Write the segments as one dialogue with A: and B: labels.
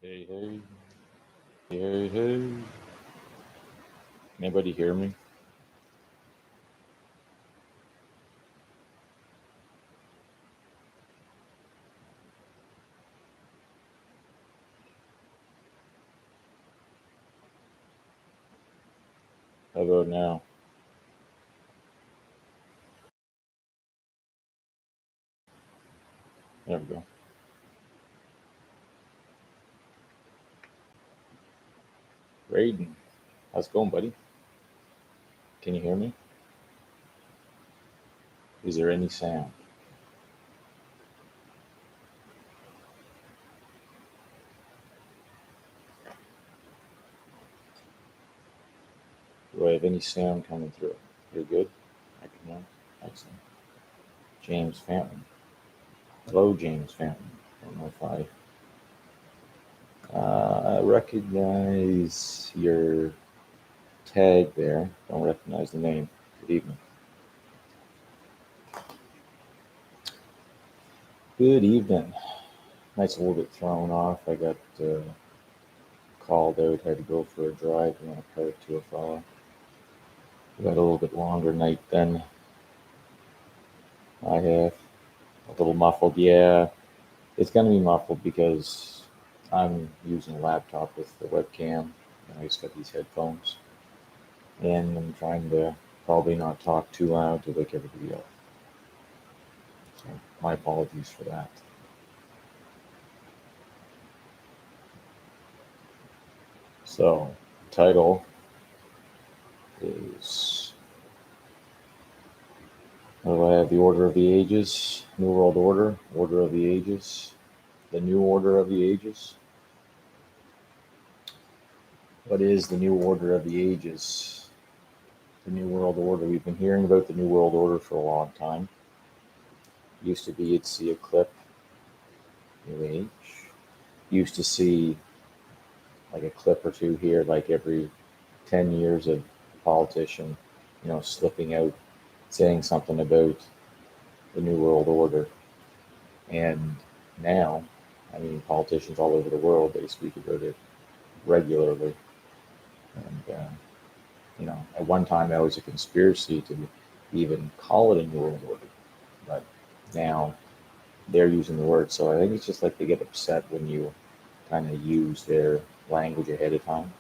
A: Hey, hey, hey, hey. Anybody hear me? How about now? There we go. Raiden, how's it going, buddy? Can you hear me? Is there any sound? Do I have any sound coming through? You're good? I can hear. Excellent. James Fountain. Hello, James Fountain. Don't know if I recognize your tag there. Don't recognize the name. Good evening. Good evening. Nice a little bit thrown off. I got called out, had to go for a drive in a car to a fella. We got a little bit longer night than I have. A little muffled, yeah. It's gonna be muffled because I'm using a laptop with the webcam and I just got these headphones. And I'm trying to probably not talk too loud to wake everybody up. So my apologies for that. So title is what do I have? The Order of the Ages, New World Order, Order of the Ages, the New Order of the Ages. What is the New Order of the Ages? The New World Order. We've been hearing about the New World Order for a long time. Used to be you'd see a clip, New Age. Used to see like a clip or two here, like every 10 years of a politician, slipping out, saying something about the New World Order. And now, I mean, politicians all over the world, they speak about it regularly. And, at one time that was a conspiracy to even call it a New World Order. But now they're using the word. So I think it's just like they get upset when you kind of use their language ahead of time.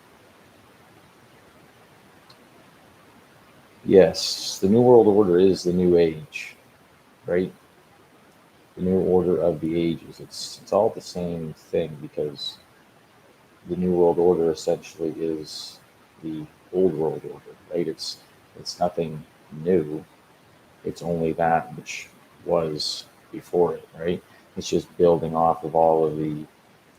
A: Yes, the New World Order is the New Age, right? The New Order of the Ages. It's all the same thing because the New World Order essentially is the Old World Order, right? It's nothing new. It's only that which was before it, right? It's just building off of all of the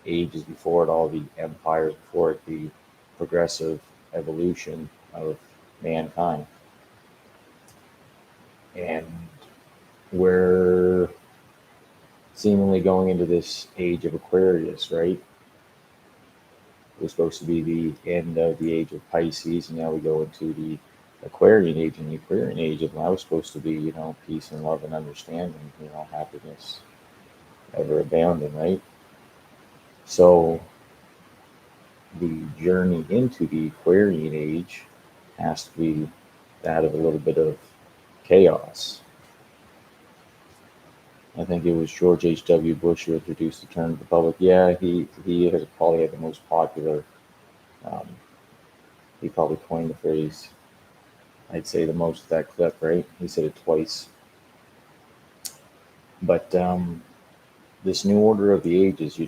A: ages before it, all the empires before it, the progressive evolution of mankind. And we're seemingly going into this age of Aquarius, right? It was supposed to be the end of the age of Pisces, and now we go into the Aquarian age, and the Aquarian age is now supposed to be, peace and love and understanding, happiness ever abounding, right? So the journey into the Aquarian age has to be that of a little bit of chaos. I think it was George H.W. Bush who introduced the term to the public. Yeah, he has probably had the most popular. Um, he probably coined the phrase. I'd say the most of that clip, right? He said it twice. But this new order of the ages,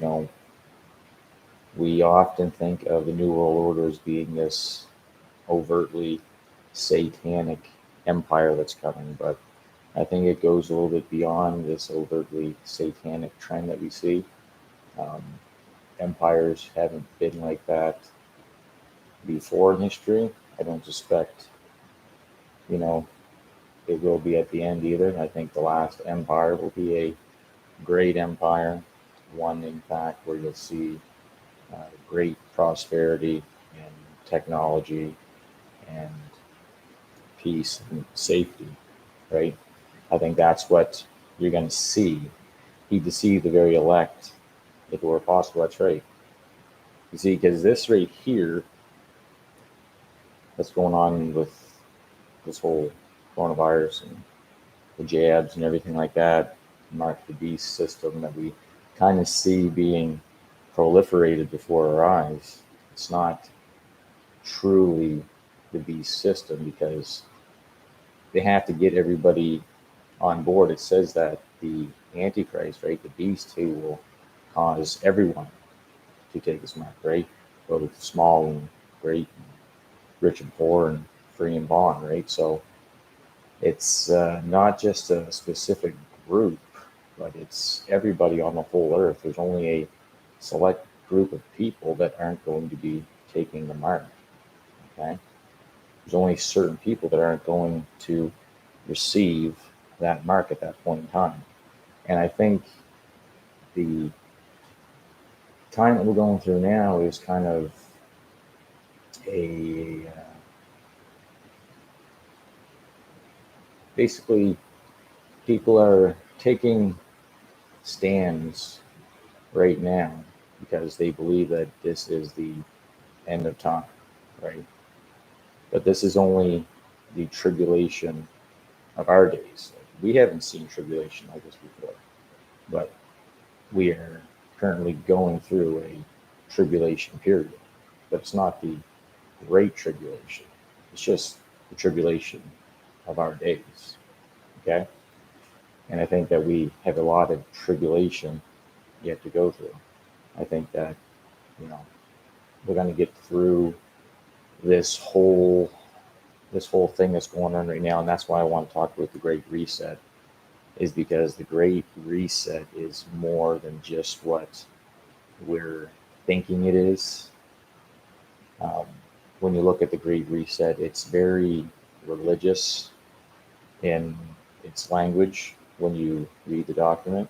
A: we often think of the New World Order as being this overtly satanic empire that's coming, but I think it goes a little bit beyond this overtly satanic trend that we see. Um, Empires haven't been like that before in history. I don't suspect, you know, it will be at the end either. I think the last empire will be a great empire, one in fact where you'll see great prosperity and technology and peace and safety, right? I think that's what you're going to see. He deceived the very elect. If it were possible, that's right. You see, because this right here, that's going on with this whole coronavirus and the jabs and everything like that, mark the beast system that we kind of see being proliferated before our eyes. It's not truly the beast system because they have to get everybody on board. It says that the Antichrist, right, the beast, who will cause everyone to take his mark, right? Both small and great, and rich and poor, and free and bond, right? So it's not just a specific group, but it's everybody on the whole earth. There's only a select group of people that aren't going to be taking the mark. Okay, there's only certain people that aren't going to receive that mark at that point in time. And I think the time that we're going through now is kind of a basically people are taking stands right now because they believe that this is the end of time, right? But this is only the tribulation of our days. We haven't seen tribulation like this before, but we are currently going through a tribulation period. But it's not the great tribulation, it's just the tribulation of our days, okay? And I think that we have a lot of tribulation yet to go through. I think that, you know, we're going to get through this whole thing that's going on right now, and that's why I want to talk about the Great Reset, is because the Great Reset is more than just what we're thinking it is. Um, when you look at the Great Reset, it's very religious in its language when you read the document,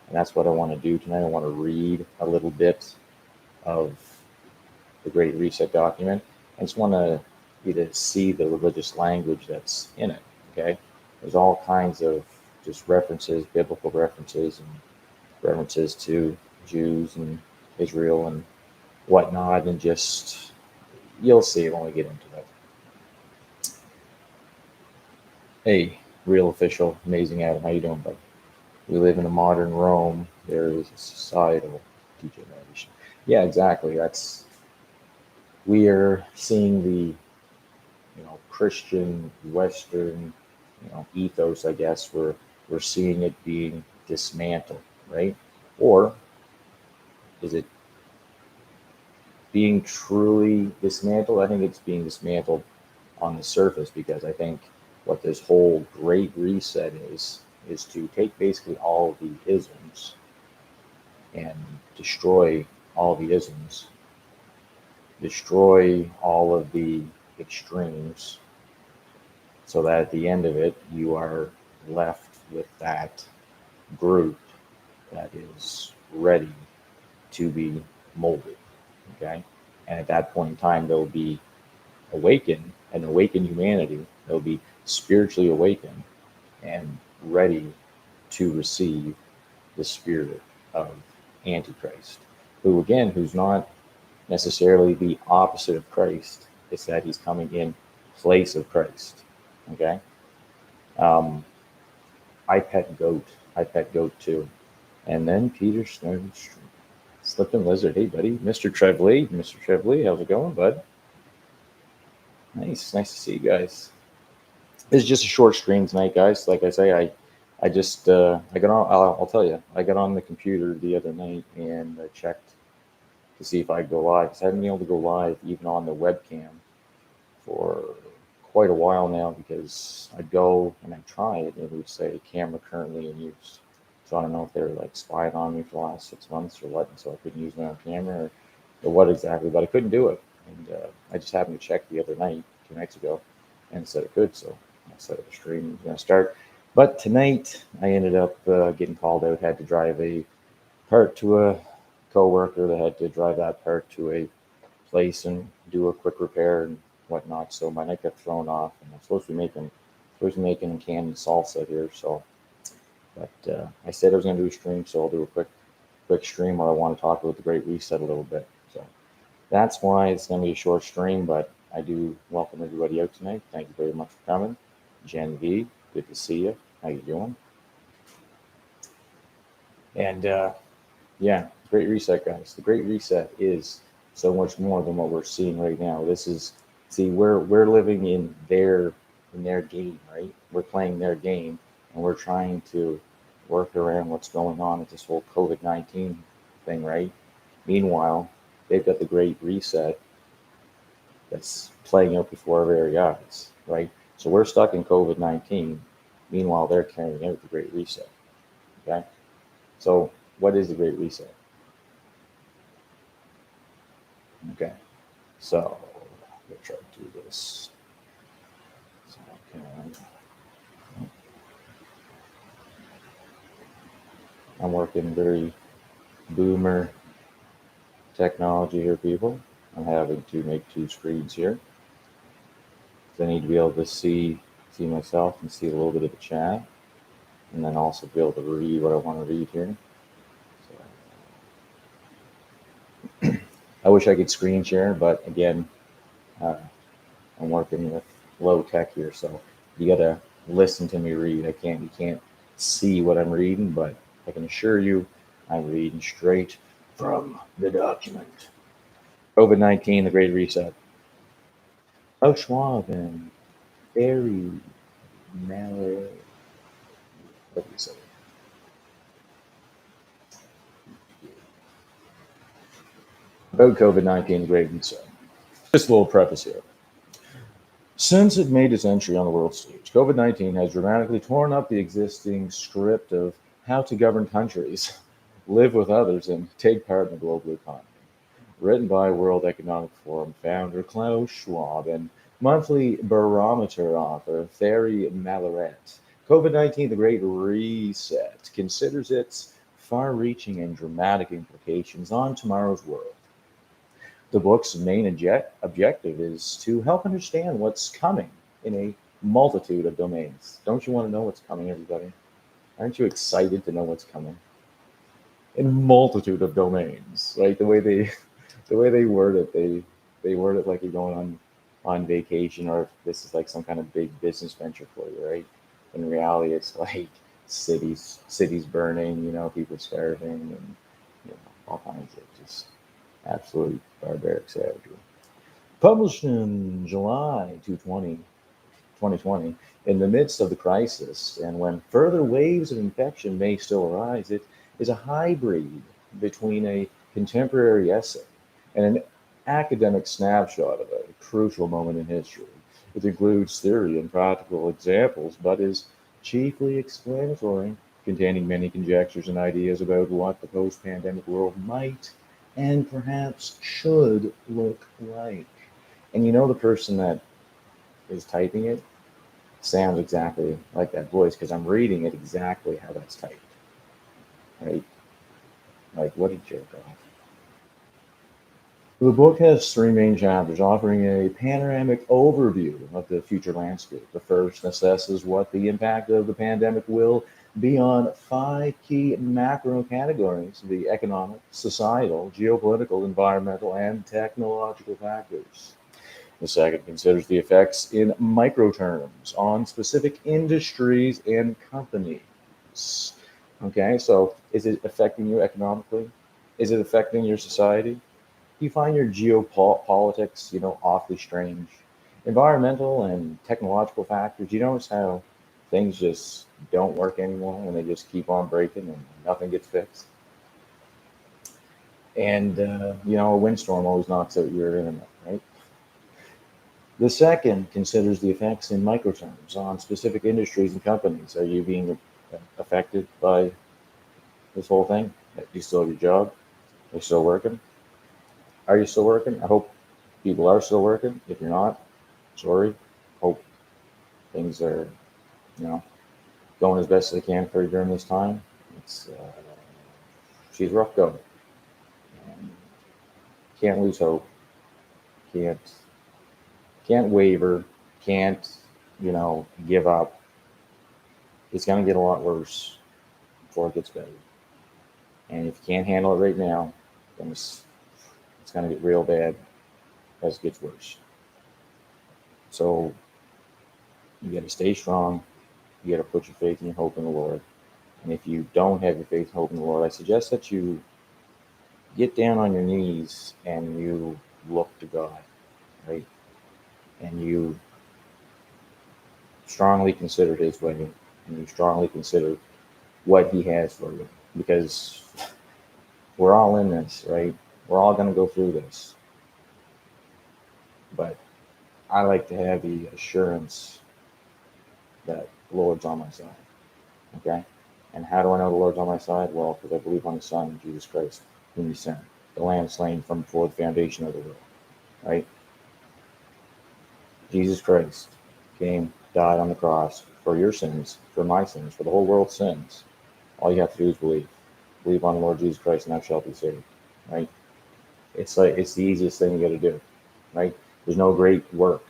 A: and that's what I want to do tonight. I want to read a little bit of the Great Reset document. I just want you to see the religious language that's in it. Okay, there's all kinds of just references, biblical references, and references to Jews and Israel and whatnot, and just you'll see when we get into it. Hey, real official, amazing Adam, how you doing, bud? We live in a modern Rome. There is a societal degeneration. Yeah, exactly. That's we are seeing the Christian Western ethos. I guess we're seeing it being dismantled, right? Or is it being truly dismantled? I think it's being dismantled on the surface because I think what this whole Great Reset is to take basically all of the isms and destroy all the isms, destroy all of the extremes, so that at the end of it, you are left with that group that is ready to be molded. Okay. And at that point in time, there'll be an awakened humanity. They'll be spiritually awakened and ready to receive the spirit of Antichrist, who's not necessarily the opposite of Christ. It's that he's coming in place of Christ. Okay. Um, I pet goat. I pet goat too. And then Peter started slipping lizard. Hey, buddy, Mr. Trevley. Mr. Trevley, how's it going, bud? Nice to see you guys. This is just a short stream tonight, guys. Like I say, I just I got on. I'll tell you, I got on the computer the other night and I checked to see if I'd go live. Because I haven't been able to go live even on the webcam for quite a while now, because I'd go and I'd try it and it would say camera currently in use. So I don't know if they were like spying on me for the last 6 months or what, and so I couldn't use my own camera or what exactly, but I couldn't do it. And I just happened to check the other night, 2 nights ago, and it said it could. So I set up a stream was going to start. But tonight I ended up getting called out, had to drive a part to a coworker that had to drive that part to a place and do a quick repair and whatnot. So my night got thrown off, and I'm supposed to be making canned salsa here. So, but I said I was going to do a stream, so I'll do a quick stream where I want to talk about the Great Reset a little bit. So That's why it's going to be a short stream, but I do welcome everybody out tonight. Thank you very much for coming. Jen V, good to see you. How you doing? And yeah, Great Reset, guys. The Great Reset is so much more than what we're seeing right now. This is, see, we're living in their game, right? We're playing their game, and we're trying to work around what's going on with this whole COVID-19 thing, right? Meanwhile, they've got the Great Reset that's playing out before our very eyes, right? So we're stuck in COVID-19. Meanwhile, they're carrying out the Great Reset. Okay. So what is the Great Reset? Okay. So let's try to do this. So, okay. I'm working very boomer technology here, people. I'm having to make two screens here. So I need to be able to see myself and see a little bit of the chat, and then also be able to read what I want to read here. So, I wish I could screen share, but again, uh, I'm working with low tech here, so you gotta listen to me read. You can't see what I'm reading, but I can assure you I'm reading straight from the document. COVID-19, the Great Reset. Oh, Schwab and Barry Mallory. What do you say? About COVID-19, the Great Reset. Just a little preface here. Since it made its entry on the world stage, COVID-19 has dramatically torn up the existing script of how to govern countries, live with others, and take part in the global economy. Written by World Economic Forum founder Klaus Schwab and monthly barometer author Thierry Malleret, COVID-19, the Great Reset, considers its far-reaching and dramatic implications on tomorrow's world. The book's main objective is to help understand what's coming in a multitude of domains. Don't you want to know what's coming, everybody? Aren't you excited to know what's coming? In a multitude of domains, right? The way they word it, they word it like you're going on vacation, or if this is like some kind of big business venture for you, right? In reality, it's like cities burning, people starving, and all kinds of just absolute barbaric savagery. Published in July 2020, in the midst of the crisis, and when further waves of infection may still arise, it is a hybrid between a contemporary essay and an academic snapshot of a crucial moment in history. It includes theory and practical examples, but is chiefly explanatory, containing many conjectures and ideas about what the post pandemic world might and perhaps should look like. And the person that is typing it sounds exactly like that voice because I'm reading it exactly how that's typed. Right? Like, what a jerk off. The book has three main chapters offering a panoramic overview of the future landscape. The first assesses what the impact of the pandemic will be on five key macro categories: the economic, societal, geopolitical, environmental, and technological factors. The second considers the effects in micro terms on specific industries and companies. Okay, so is it affecting you economically? Is it affecting your society? Do you find your geopolitics, awfully strange? Environmental and technological factors. You notice how things just don't work anymore and they just keep on breaking and nothing gets fixed. And a windstorm always knocks out your internet, right? The second considers the effects in microterms on specific industries and companies. Are you being affected by this whole thing? Do you still have your job? Are you still working? Are you still working? I hope people are still working. If you're not, sorry. Hope things are, going as best as they can for you during this time. It's she's rough going. Can't lose hope. Can't waver. Can't give up. It's gonna get a lot worse before it gets better. And if you can't handle it right now, then it's It's going to get real bad as it gets worse. So you got to stay strong. You got to put your faith and your hope in the Lord. And if you don't have your faith and hope in the Lord, I suggest that you get down on your knees and you look to God, right? And you strongly consider His way, and you strongly consider what He has for you, because we're all in this, right? We're all going to go through this. But I like to have the assurance that the Lord's on my side, okay? And how do I know the Lord's on my side? Well, because I believe on the Son, Jesus Christ, whom He sent, the Lamb slain from before the foundation of the world, right? Jesus Christ came, died on the cross for your sins, for my sins, for the whole world's sins. All you have to do is believe. Believe on the Lord Jesus Christ, and thou shalt be saved, right? It's the easiest thing you got to do, right? There's no great work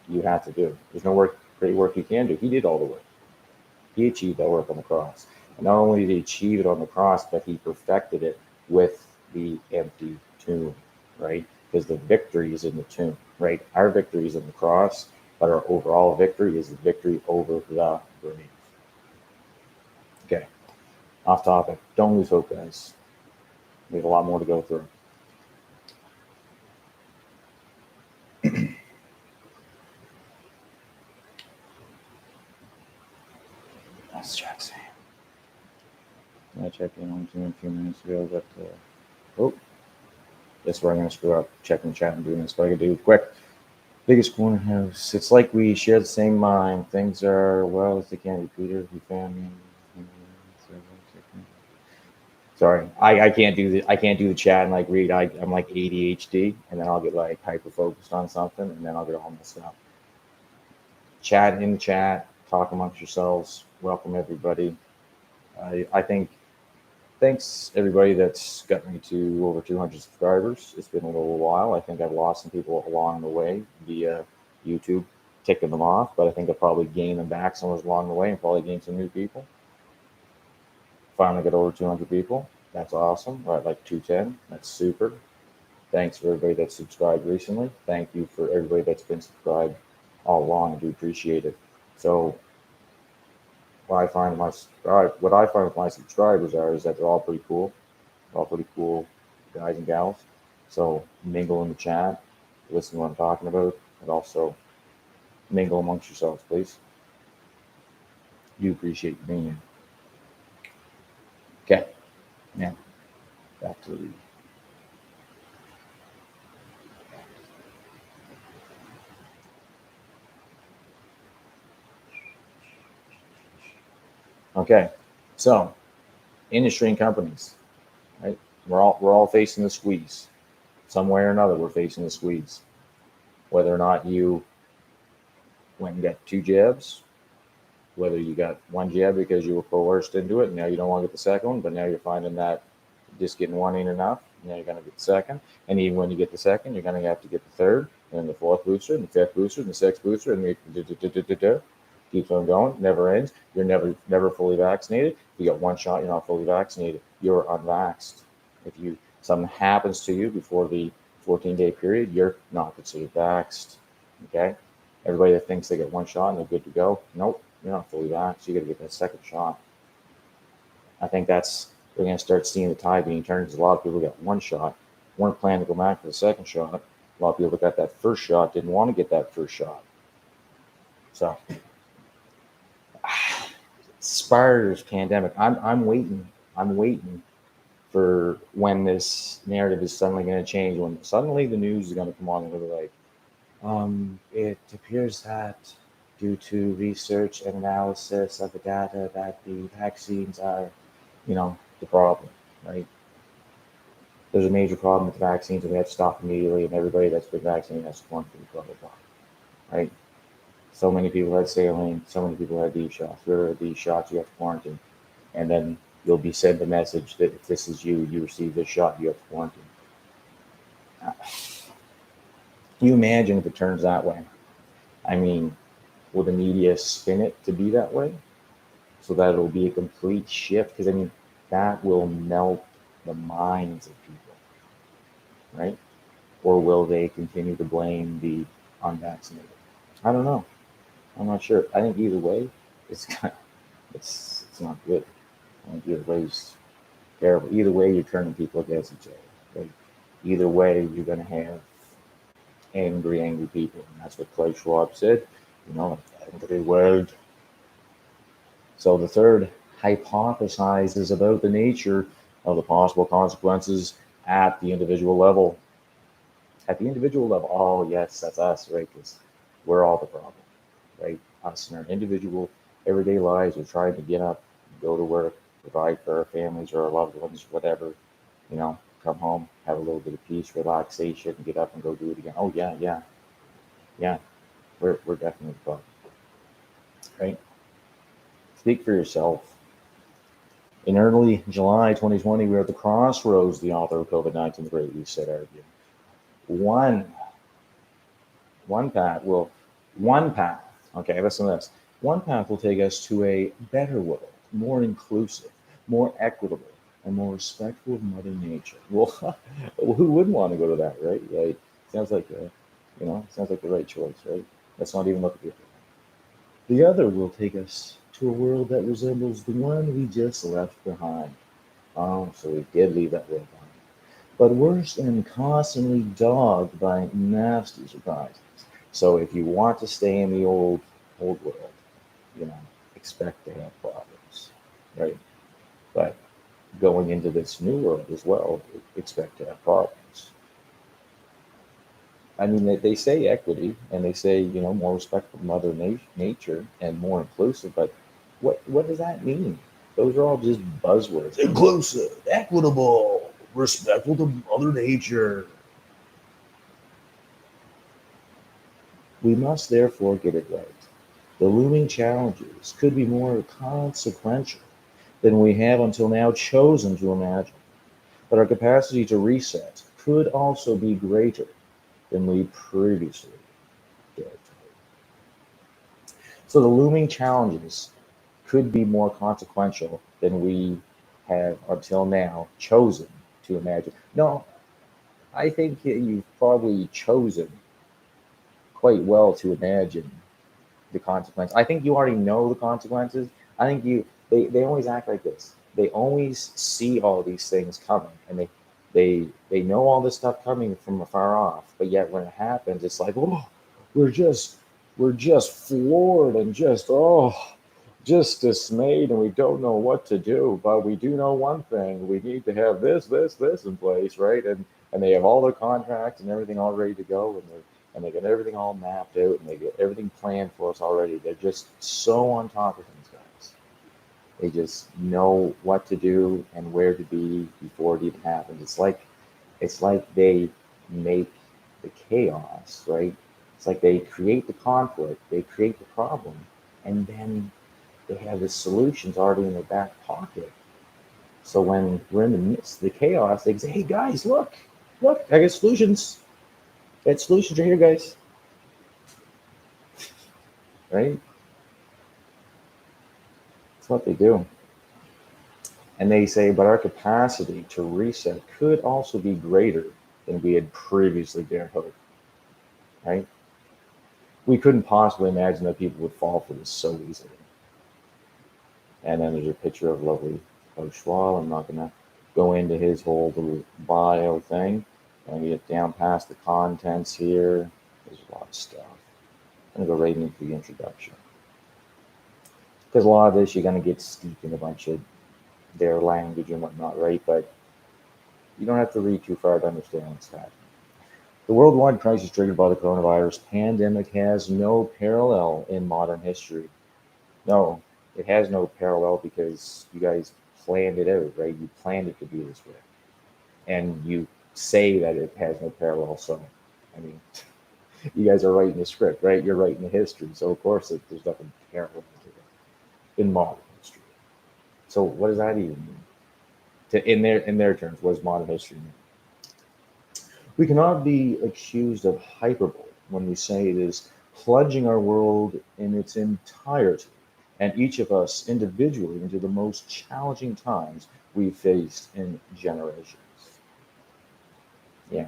A: you have to do. There's no great work you can do. He did all the work. He achieved that work on the cross. And not only did He achieve it on the cross, but He perfected it with the empty tomb, right? Because the victory is in the tomb, right? Our victory is in the cross, but our overall victory is the victory over the grave. Okay, off topic. Don't lose hope, guys. We have a lot more to go through. Let's check. I checked in on a few minutes ago, but that's where I'm going to screw up checking the chat and doing this. But I can do quick. Biggest corner house. It's like we share the same mind. Things are well as they can be. Peter, we found. Sorry, I can't do the chat and like read. I'm like ADHD, and then I'll get like hyper focused on something, and then I'll get all messed up. Chat in the chat. Talk amongst yourselves. Welcome everybody. I think. Thanks everybody that's got me to over 200 subscribers. It's been a little while. I think I've lost some people along the way via YouTube, ticking them off, but I think I'll probably gain them back somewhere along the way and probably gain some new people. Finally got over 200 people. That's awesome. We're at like 210. That's super. Thanks for everybody that's subscribed recently. Thank you for everybody that's been subscribed all along. I do appreciate it. So what I find with my subscribers is that they're all pretty cool. They're all pretty cool guys and gals. So mingle in the chat, listen to what I'm talking about, and also mingle amongst yourselves, please. Do appreciate you being here. Okay, now back to the read. Okay, so industry and companies, right? We're all facing the squeeze. Some way or another, we're facing the squeeze. Whether or not you went and got 2 jabs, whether you got 1 jab because you were coerced into it, and now you don't want to get the second one, but now you're finding that just getting 1 ain't enough. Now you're going to get the second, and even when you get the second, you're going to have to get the third, and the 4th booster, and the 5th booster, and the 6th booster, and it keeps on going, never ends. You're never fully vaccinated. If you got 1 shot, you're not fully vaccinated. You're unvaxxed. If something happens to you before the 14-day period, you're not considered vaxxed. Okay, everybody that thinks they get 1 shot and they're good to go, nope, you're not fully vaxxed. You got to get that second shot. I think we're going to start seeing the tide being turned, because a lot of people got 1 shot, weren't planning to go back for the second shot. A lot of people that got that first shot didn't want to get that first shot. So, Spiders pandemic. I'm waiting. I'm waiting for when this narrative is suddenly going to change. When suddenly the news is going to come on and they'll be like, it appears that due to research and analysis of the data that the vaccines are, the problem, right? There's a major problem with the vaccines, and we have to stop immediately, and everybody that's been vaccinated has to quarantine, blah, blah, blah, right? So many people had saline, so many people had these shots. Whoever had these shots, you have to quarantine. And then you'll be sent a message that if this is you received this shot, you have to quarantine. Can you imagine if it turns that way? I mean, will the media spin it to be that way so that it'll be a complete shift? Because, that will melt the minds of people, right? or will they continue to blame the unvaccinated? I don't know. I'm not sure. I think either way, it's kind of, it's not good. I think either way is terrible. Either way, you're turning people against each other. Right? Either way, you're going to have angry people, and that's what Klaus Schwab said. Angry world. So the third hypothesizes about the nature of the possible consequences at the individual level. At the individual level, oh yes, that's us, right? Because we're all the problem, right? Us in our individual everyday lives, we're trying to get up, go to work, provide for our families or our loved ones, whatever, come home, have a little bit of peace, relaxation, and get up and go do it again. Oh yeah, we're definitely the problem, right? Speak for yourself. In early July 2020, we were at the crossroads, the author of COVID-19, The Great Reset argued. One path, okay, listen to this. One path will take us to a better world, more inclusive, more equitable, and more respectful of Mother Nature. Well, who wouldn't want to go to that, right? Like, sounds like sounds like the right choice, right? Let's not even look at the other. The other will take us to a world that resembles the one we just left behind. Oh, so we did leave that world behind. But worse and constantly dogged by nasty surprises. So if you want to stay in the old world, expect to have problems, right? But going into this new world as well, expect to have problems. I mean, they say equity and they say, more respectful of Mother Nature and more inclusive, but what does that mean? Those are all just buzzwords. Inclusive, equitable, respectful to Mother Nature. We must therefore get it right. The looming challenges could be more consequential than we have until now chosen to imagine, but our capacity to reset could also be greater than we previously dared to hope. So the looming challenges could be more consequential than we have until now chosen to imagine. No, I think you've probably chosen quite well to imagine the consequence. I think you already know the consequences. I think they always act like this. They always see all these things coming, and they know all this stuff coming from afar off. But yet when it happens, it's like, oh, we're just floored and just dismayed, and we don't know what to do. But we do know one thing: we need to have this in place, right? And they have all their contracts and everything all ready to go, and they get everything all mapped out and they get everything planned for us already. They're just so on top of things, guys. They just know what to do and where to be before it even happens. It's like they make the chaos, right? It's like they create the conflict, they create the problem, and then they have the solutions already in their back pocket. So when we're in the midst of the chaos, they say, hey guys, look, I got solutions. That solutions are here, guys. Right? That's what they do. And they say, but our capacity to reset could also be greater than we had previously dared hope. Right? We couldn't possibly imagine that people would fall for this so easily. And then there's a picture of lovely Klaus Schwab. I'm not going to go into his whole little bio thing. And we get down past the contents here. There's a lot of stuff. I'm going to go right into the introduction. Because a lot of this, you're going to get steeped in a bunch of their language and whatnot, right? But you don't have to read too far to understand what's happening. The worldwide crisis triggered by the coronavirus pandemic has no parallel in modern history. No, it has no parallel because you guys planned it out, right? You planned it to be this way. And you say that it has no parallel. So, I mean, you guys are writing the script, right? You're writing the history. So, of course, there's nothing parallel to it in modern history. So, what does that even mean? In their terms, what does modern history mean? We cannot be accused of hyperbole when we say it is plunging our world in its entirety and each of us individually into the most challenging times we've faced in generations. Yeah,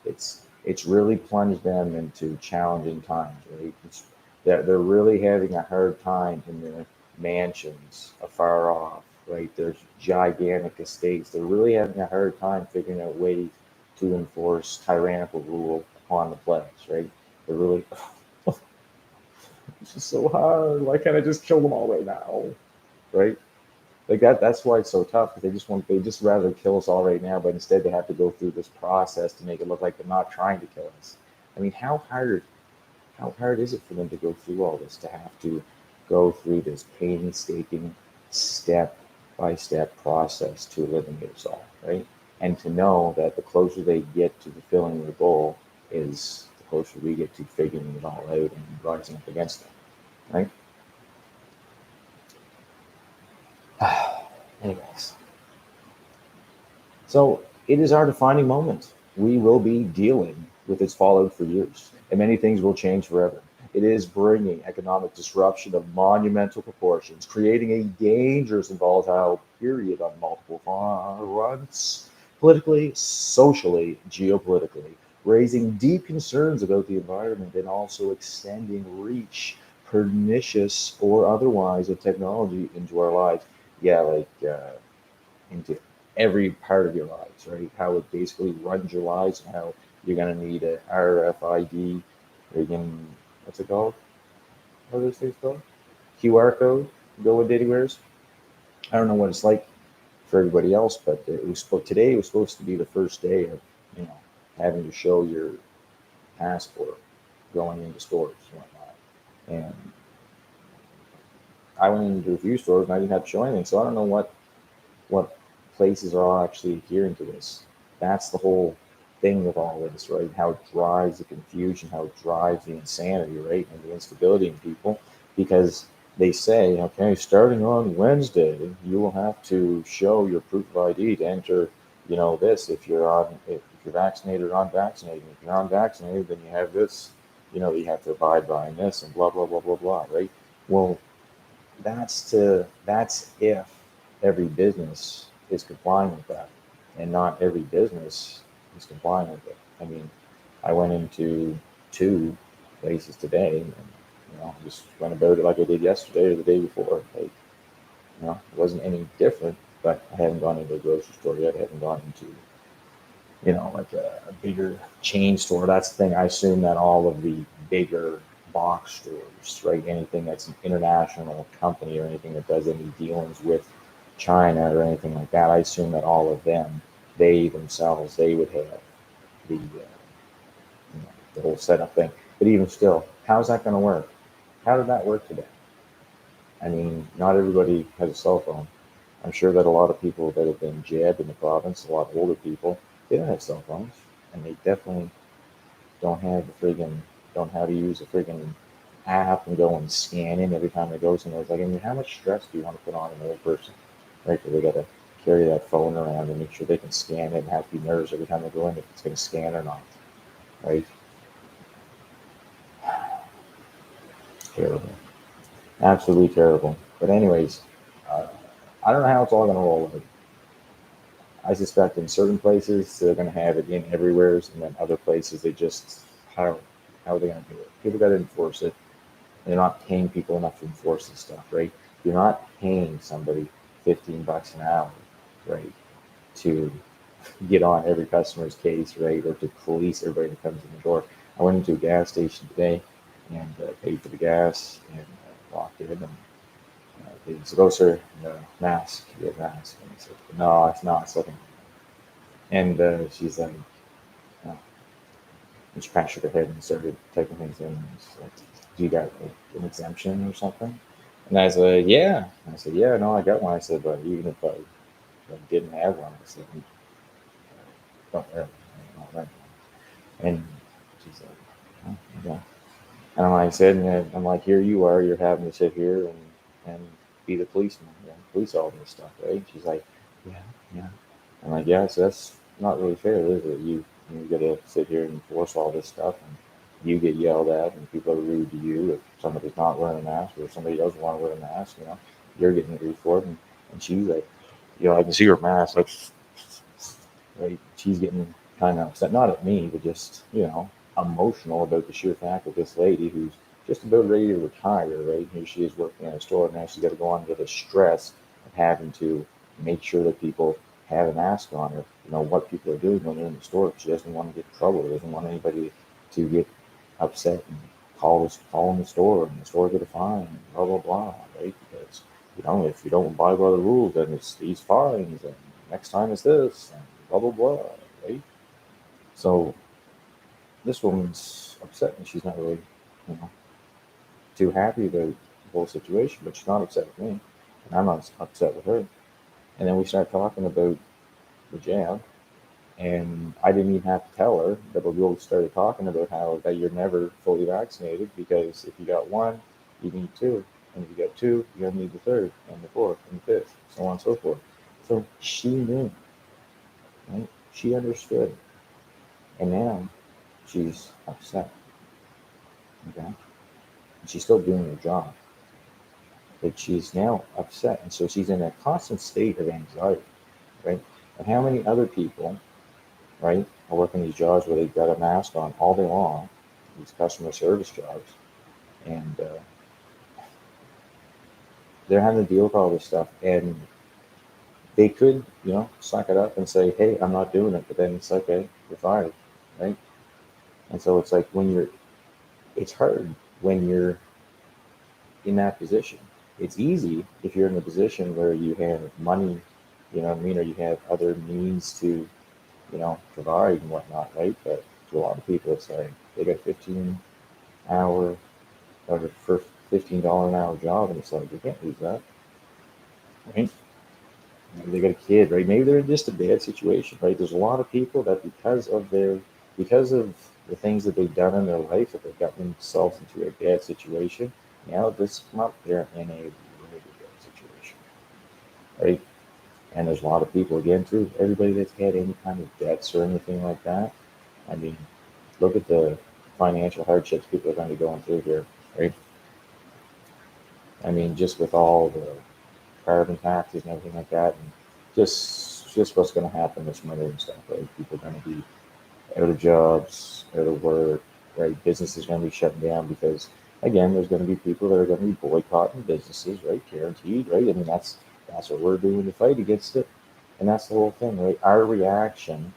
A: It's really plunged them into challenging times, right? They're really having a hard time in their mansions afar off, right? There's gigantic estates. They're really having a hard time figuring out ways to enforce tyrannical rule upon the plebs, right? They're really, this is so hard. Why can't I just kill them all right now, right? Like that's why it's so tough, because they just rather kill us all right now, but instead they have to go through this process to make it look like they're not trying to kill us. I mean, how hard is it for them to go through all this, to have to go through this painstaking step by step process to eliminate us all, right? And to know that the closer they get to fulfilling their goal is the closer we get to figuring it all out and rising up against them, right? Anyways, so it is our defining moment. We will be dealing with its fallout for years, and many things will change forever. It is bringing economic disruption of monumental proportions, creating a dangerous and volatile period on multiple fronts, politically, socially, geopolitically, raising deep concerns about the environment and also extending reach, pernicious or otherwise, of technology into our lives. Yeah, into every part of your lives, right? How it basically runs your lives, and how you're going to need a RFID, or you can, what's it called? What are those things called? QR code, go with anywheres. I don't know what it's like for everybody else, but today was supposed to be the first day of, you know, having to show your passport going into stores and whatnot. And I went into a few stores and I didn't have to show anything, so I don't know what places are all actually adhering to this. That's the whole thing with all this, right? How it drives the confusion, how it drives the insanity, right? And the instability in people, because they say, okay, starting on Wednesday, you will have to show your proof of ID to enter, this if you're vaccinated or unvaccinated. If you're unvaccinated, then you have this, you have to abide by this and blah blah blah blah blah, right? Well, that's if every business is complying with that, and not every business is complying with it. I mean, I went into two places today, and just went about it like I did yesterday or the day before. Like, it wasn't any different, but I haven't gone into a grocery store yet. I haven't gone into like a bigger chain store. That's the thing. I assume that all of the bigger box stores, right? Anything that's an international company or anything that does any dealings with China or anything like that, I assume that all of them, they themselves, they would have the whole setup thing. But even still, how's that going to work? How did that work today? I mean, not everybody has a cell phone. I'm sure that a lot of people that have been jabbed in the province, a lot of older people, they don't have cell phones, and they definitely don't have to use a friggin' app and go and scan in every time it goes. And it's like, I mean, how much stress do you want to put on an old person, right? Because they got to carry that phone around and make sure they can scan it and have to be nervous every time they go in if it's going to scan or not, right? Terrible, absolutely terrible. But anyways, uh, I don't know how it's all going to roll out. I suspect in certain places they're going to have it in everywhere, and then other places they just how are they going to do it? People got to enforce it. They're not paying people enough to enforce this stuff, right? You're not paying somebody $15 an hour, right, to get on every customer's case, right, or to police everybody that comes in the door. I went into a gas station today and paid for the gas and walked in, and they said, "Oh, sir, no, mask, you have mask." And I said, "No, it's not." So, and she's like, "No." And she kind of shook her head and started taking things in. And she's like, "Do you got like, an exemption or something?" And I said, "Yeah." And I said, "Yeah, no, I got one." I said, "But even if I didn't have one," I said, "Don't wear one." And she's like, "Oh, okay." And like I said, and I'm like, "Here you are, you're having to sit here and be the policeman, police all this stuff, right?" She's like, "Yeah, yeah." I'm like, "Yeah, so that's not really fair, is it? You got to sit here and enforce all this stuff, and you get yelled at, and people are rude to you if somebody's not wearing a mask, or if somebody doesn't want to wear a mask, you're getting rude for it." And she's like, I can see her mask, like, right? She's getting kind of upset, not at me, but just, emotional about the sheer fact of this lady who's just about ready to retire, right? Here she is working in a store, and now she's got to go on to the stress of having to make sure that people have a mask on her. What people are doing when they're in the store. She doesn't want to get in trouble. She doesn't want anybody to get upset and call in the store, and the store get a fine, and blah, blah, blah, right? Because, if you don't abide by the rules, then it's these fines, and next time it's this, and blah, blah, blah, right? So this woman's upset, and she's not really, you know, too happy about the whole situation, but she's not upset with me, and I'm not upset with her. And then we start talking about the jab, and I didn't even have to tell her that we both started talking about how that you're never fully vaccinated, because if you got one, you need two, and if you got two, you're gonna need the third, and the fourth, and the fifth, so on and so forth. So she knew, right? She understood, and now she's upset. Okay, and she's still doing her job, but she's now upset, and so she's in a constant state of anxiety, right? And how many other people, right, are working these jobs where they've got a mask on all day long, these customer service jobs, and they're having to deal with all this stuff, and they could, suck it up and say, "Hey, I'm not doing it," but then it's like, okay, you're fired, right? And so it's like it's hard when you're in that position. It's easy if you're in a position where you have money, you know what I mean, or you have other means to, provide and whatnot, right? But to a lot of people, it's like they got 15 hour or the first $15 an hour job, and it's like you can't lose that, right? Maybe they got a kid, right? Maybe they're in just a bad situation, right? There's a lot of people that because of the things that they've done in their life, that they've gotten themselves into a bad situation. Now this come up, they're in a really bad situation, right? And there's a lot of people, again, too, everybody that's had any kind of debts or anything like that. I mean, look at the financial hardships people are going to be going through here, right? I mean, just with all the carbon taxes and everything like that, and just what's going to happen this winter and stuff, right? People are going to be out of jobs, out of work, right? Business is going to be shut down because, again, there's going to be people that are going to be boycotting businesses, right? Guaranteed, right? I mean, that's what we're doing to fight against it, and that's the whole thing, right? Our reaction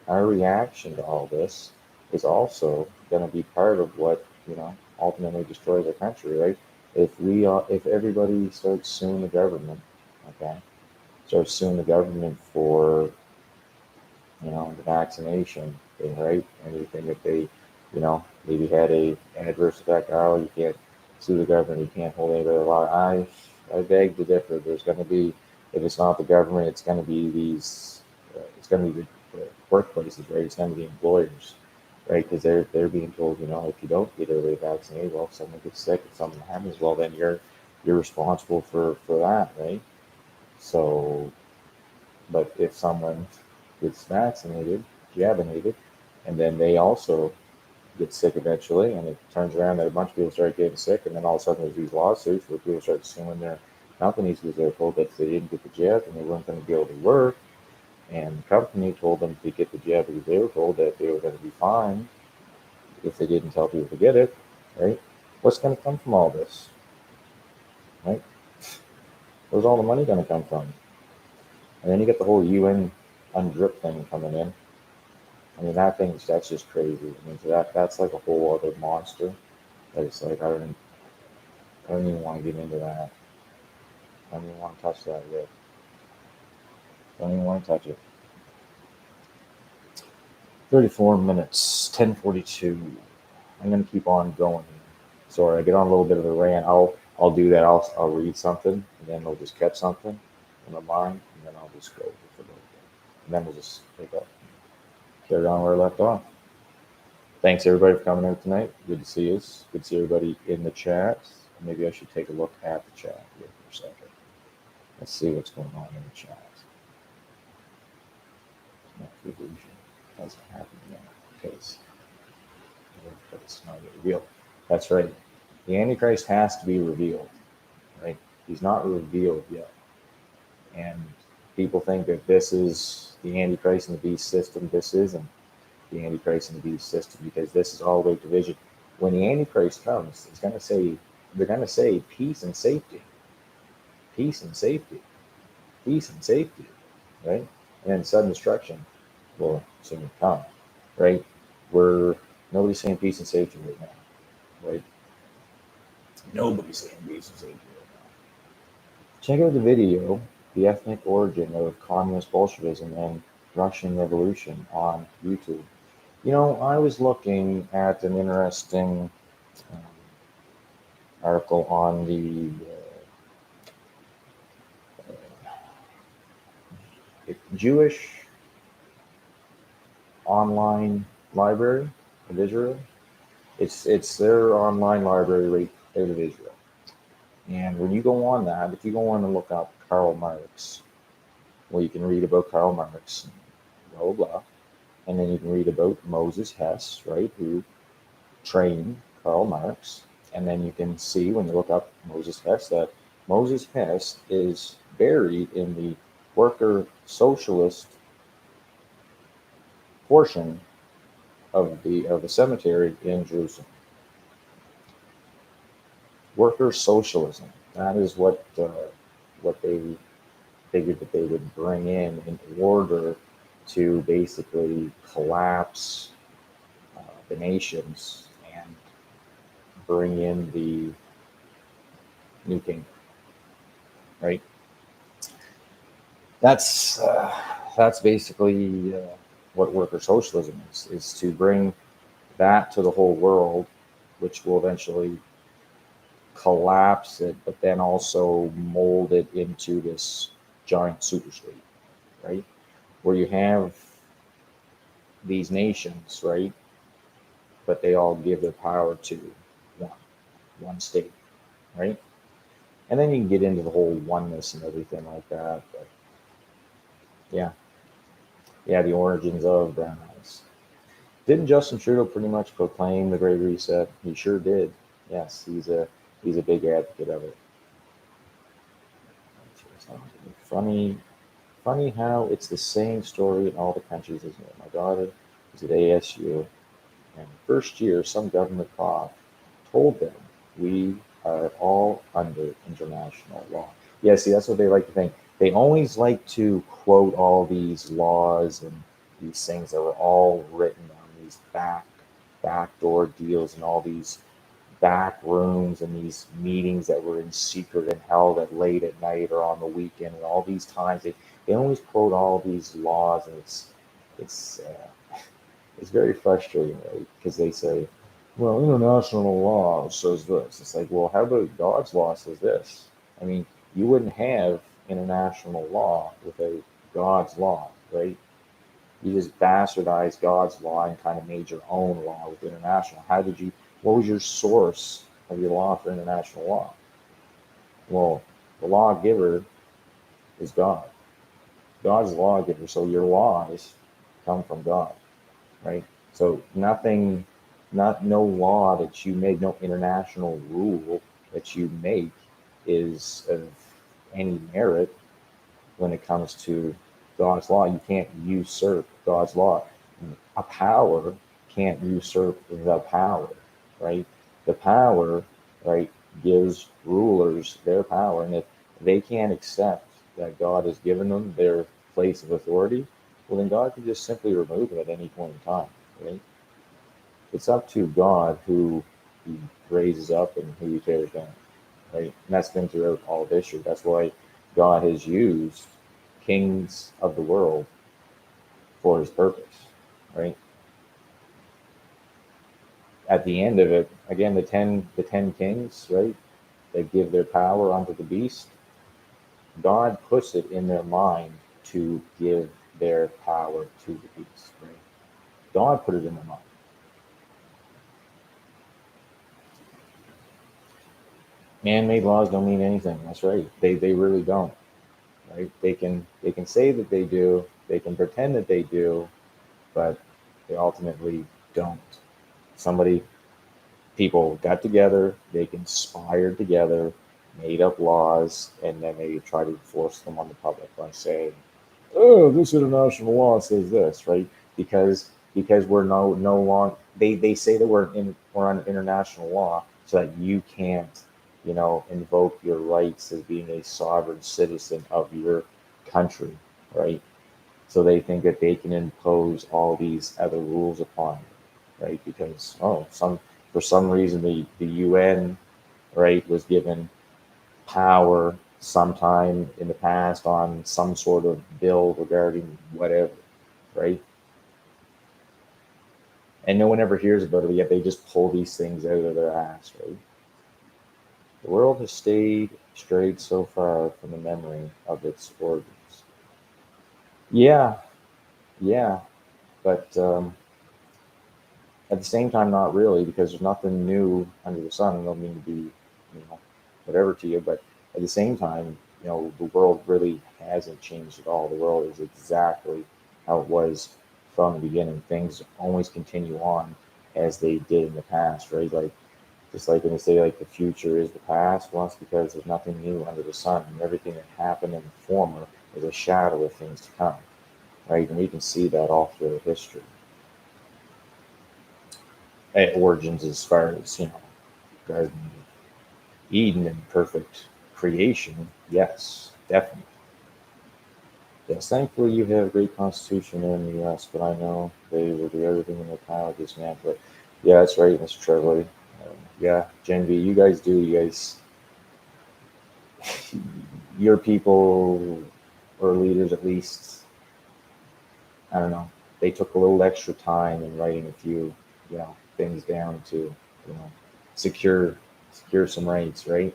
A: to all this is also going to be part of what ultimately destroys our country, right? If everybody starts suing the government, okay, starts suing the government for the vaccination thing, right? Anything that they maybe had a adverse effect. Oh, you can't sue the government. You can't hold anybody liable. I beg to differ. There's going to be, if it's not the government, it's going to be these. It's going to be the workplaces, right? It's going to be employers, right? Because they're being told, if you don't get everybody vaccinated, well, if someone gets sick, if something happens, well, then you're responsible for that, right? So, but if someone gets vaccinated, jabinated, and then they also get sick eventually, and it turns around that a bunch of people start getting sick, and then all of a sudden there's these lawsuits where people start suing their companies because they're told that they didn't get the jab and they weren't going to be able to work, and the company told them to get the jab because they were told that they were going to be fined if they didn't tell people to get it, right? What's going to come from all this, right? Where's all the money going to come from? And then you get the whole UN UNDRIP thing coming in. I mean, that's just crazy. I mean, so that's like a whole other monster. That it's like I don't even want to get into that. I don't even want to touch that yet. Don't even want to touch it. 34 minutes, 10:42. I'm gonna keep on going. Sorry, I get on a little bit of a rant. I'll do that. I'll read something, and then we'll just catch something in my mind, and then I'll just go for a little bit, and then we'll just pick up, carry on where I left off. Thanks everybody for coming out tonight. Good to see you. Good to see everybody in the chat. Maybe I should take a look at the chat here for a second. Let's see what's going on in the chat. No conclusion. Doesn't happen yet because it's not yet revealed. That's right. The Antichrist has to be revealed, right? He's not revealed yet. And People think that this is the Antichrist and the beast system. This isn't the Antichrist and the beast system, because this is all about division. When the Antichrist comes, it's going to say, they're going to say peace and safety, peace and safety, peace and safety, right? And then sudden destruction will soon come, right? We're Nobody's saying peace and safety right now, right? Nobody's saying peace and safety right now. Check out the video, The Ethnic Origin of Communist Bolshevism and Russian Revolution on YouTube. You know, I was looking at an interesting um, article on the Jewish online library of Israel. It's their online library right out of Israel. And when you go on that, if you go on and look up Karl Marx, well, you can read about Karl Marx, blah blah blah, and then you can read about Moses Hess, right, who trained Karl Marx. And then you can see when you look up Moses Hess that Moses Hess is buried in the worker socialist portion of the cemetery in Jerusalem. Worker socialism. That is what they figured that they would bring in order to basically collapse the nations and bring in the new kingdom. Right. That's basically what worker socialism is to bring that to the whole world, which will eventually collapse it, but then also mold it into this giant superstate, right? Where you have these nations, right? But they all give their power to one state, right? And then you can get into the whole oneness and everything like that. But yeah, the origins of brown eyes. Didn't Justin Trudeau pretty much proclaim the Great Reset? He sure did. Yes, he's a big advocate of it. Funny how it's the same story in all the countries, isn't it? My daughter is at ASU, and first year, some government prof told them we are all under international law. Yeah, see, that's what they like to think. They always like to quote all these laws and these things that were all written on these backdoor deals and all these back rooms and these meetings that were in secret and held at late at night or on the weekend, and all these times they always quote all these laws, and it's very frustrating, right? Because they say, well, international law says this. It's like, well, how about God's law says this? I mean, you wouldn't have international law without God's law, right? You just bastardized God's law and kind of made your own law with international. What was your source of your law for international law? Well, the lawgiver is God. God's the lawgiver, so your laws come from God, right? So no law that you make, no international rule that you make is of any merit when it comes to God's law. You can't usurp God's law. A power can't usurp the power, right? The power, right, gives rulers their power, and if they can't accept that God has given them their place of authority, well, then God can just simply remove it at any point in time, right? It's up to God who he raises up and who he tears down, right? And that's been throughout all of history. That's why God has used kings of the world for his purpose, right? At the end of it, again, the ten kings, right? They give their power unto the beast. God puts it in their mind to give their power to the beast, right? God put it in their mind. Man-made laws don't mean anything. That's right. They really don't. Right? They can say that they do. They can pretend that they do, but they ultimately don't. People got together. They conspired together. made up laws, and then they try to enforce them on the public by saying, "Oh, this international law says this," right? Because we're no longer, they say that we're on international law so that you can't, invoke your rights as being a sovereign citizen of your country, right? So they think that they can impose all these other rules upon you, right? Because for some reason the UN, right, was given power sometime in the past on some sort of bill regarding whatever, right? And no one ever hears about it, yet they just pull these things out of their ass, right? The world has strayed so far from the memory of its origins. Yeah, yeah, but at the same time, not really, because there's nothing new under the sun. I don't mean to be, whatever to you, but at the same time, the world really hasn't changed at all. The world is exactly how it was from the beginning. Things always continue on as they did in the past, right? Like, just like when they say like the future is the past, well, it's because there's nothing new under the sun, and everything that happened in the former is a shadow of things to come, right? And we can see that all through history. Origins as far as Garden of Eden and perfect creation, yes, definitely. Yes, thankfully you have a great constitution there in the U.S., but I know they will do everything in their power to dismantle it. Yeah, that's right, Mr. Trevor. Yeah, Gen V, you guys do. You guys, your people or leaders at least, I don't know, they took a little extra time in writing a few, things down to, secure secure some rights, right?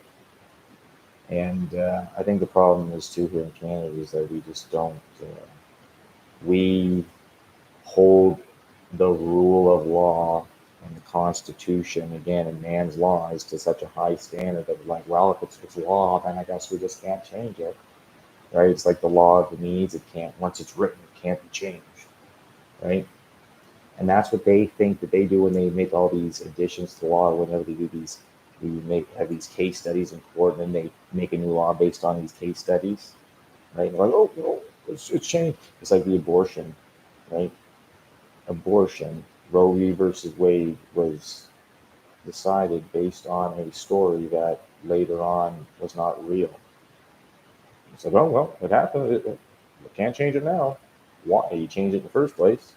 A: And I think the problem is too here in Canada is that we just don't. We hold the rule of law and the Constitution again and man's laws to such a high standard that we're like, well, if it's law, then I guess we just can't change it, right? It's like the law of the needs. It can't once it's written, it can't be changed, right? And that's what they think that they do when they make all these additions to law. Whenever they do these, have these case studies in court, and then they make a new law based on these case studies, right? And they're like, oh, it's changed. It's like the abortion, right? Abortion. Roe v. versus Wade was decided based on a story that later on was not real. It's like, oh well, it happened. We can't change it now. Why? You changed it in the first place.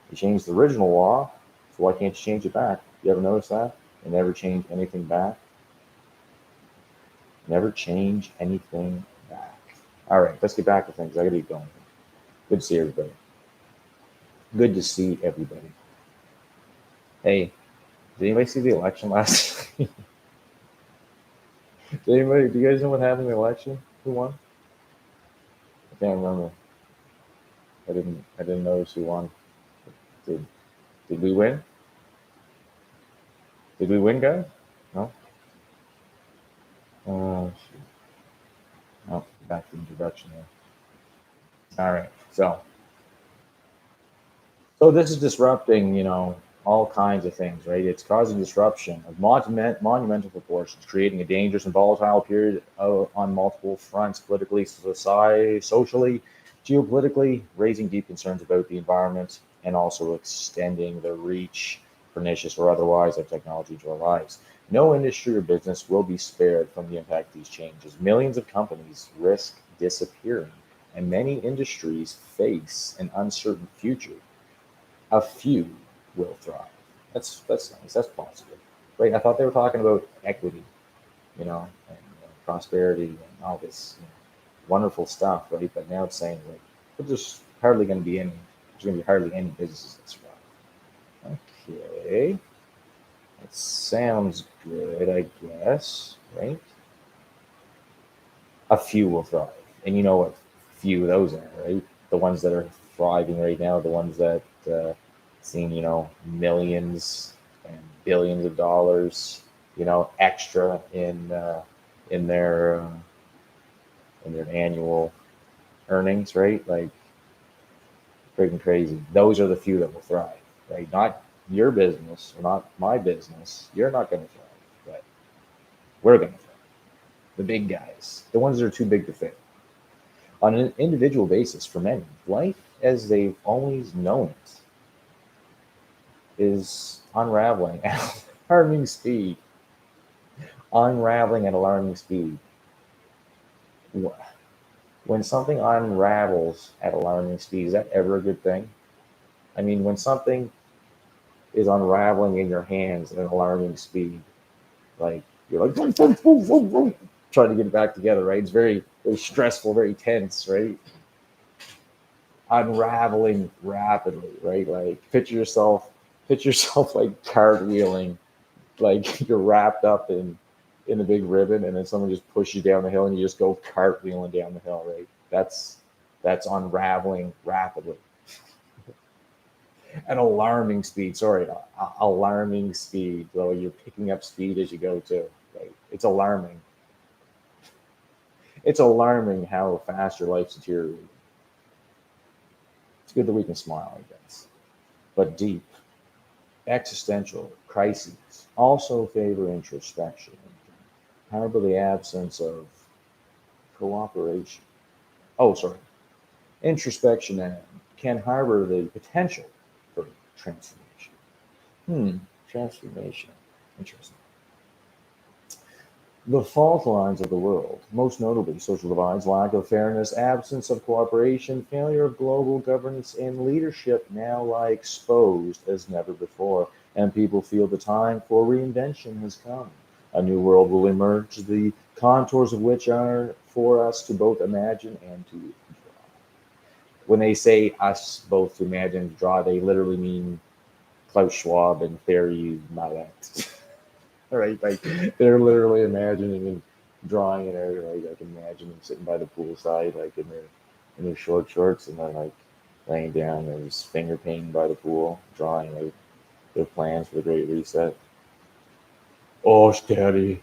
A: You changed the original law, so why can't you change it back? You ever notice that? They never change anything back. Never change anything back. All right, let's get back to things. I gotta get going. Good to see everybody. Good to see everybody. Hey, did anybody see the election last night? Do you guys know what happened in the election? Who won? I can't remember. I didn't notice who won. Did did we win? Did we win, guys? No? Shoot. No, back to the introduction there. All right. So this is disrupting, all kinds of things, right? It's causing disruption of monumental proportions, creating a dangerous and volatile period on multiple fronts, politically, socially, geopolitically, raising deep concerns about the environment, and also extending the reach, pernicious or otherwise, of technology to our lives. No industry or business will be spared from the impact of these changes. Millions of companies risk disappearing, and many industries face an uncertain future. A few will thrive. That's nice. That's positive, right? I thought they were talking about equity, and prosperity and all this wonderful stuff, right? But now it's saying like there's hardly going to be any. There's going to be hardly any businesses that survive. Okay, that sounds good, I guess, right? A few will thrive, and you know what few those are, right? The ones that are thriving right now, the ones that seen millions and billions of dollars, extra in their uh, in their annual earnings, right? Like freaking crazy. Those are the few that will thrive, right? Not your business or not my business. You're not going to thrive, but we're going to thrive. the big guys, the ones that are too big to fail. On an individual basis, for many, life as they've always known it is unraveling at alarming speed. Unraveling at alarming speed. When something unravels at alarming speed, is that ever a good thing? I mean, when something is unraveling in your hands at an alarming speed, like you're like trying to get it back together, right? It's very, very stressful, very tense, right? Unraveling rapidly, right? Like picture yourself like cartwheeling, like you're wrapped up in a big ribbon, and then someone just pushes you down the hill, and you just go cartwheeling down the hill, right? That's unraveling rapidly. An alarming speed. Sorry, alarming speed. So you're picking up speed as you go too. Right? It's alarming. It's alarming how fast your life's deteriorating. It's good that we can smile, I guess. But deep, existential crises also favor introspection. Harbor the absence of cooperation. Oh, sorry. Introspection can harbor the potential for transformation. Transformation. Interesting. The fault lines of the world, most notably social divides, lack of fairness, absence of cooperation, failure of global governance and leadership now lie exposed as never before, and people feel the time for reinvention has come. A new world will emerge, the contours of which are for us to both imagine and to draw. When they say us both to imagine and draw, they literally mean Klaus Schwab and Thierry Mallet. All right, like they're literally imagining and drawing it out. Like I can imagine them sitting by the poolside, like in their short shorts, and then like laying down, and just finger painting by the pool, drawing out their plans for the Great Reset. Oh, Daddy,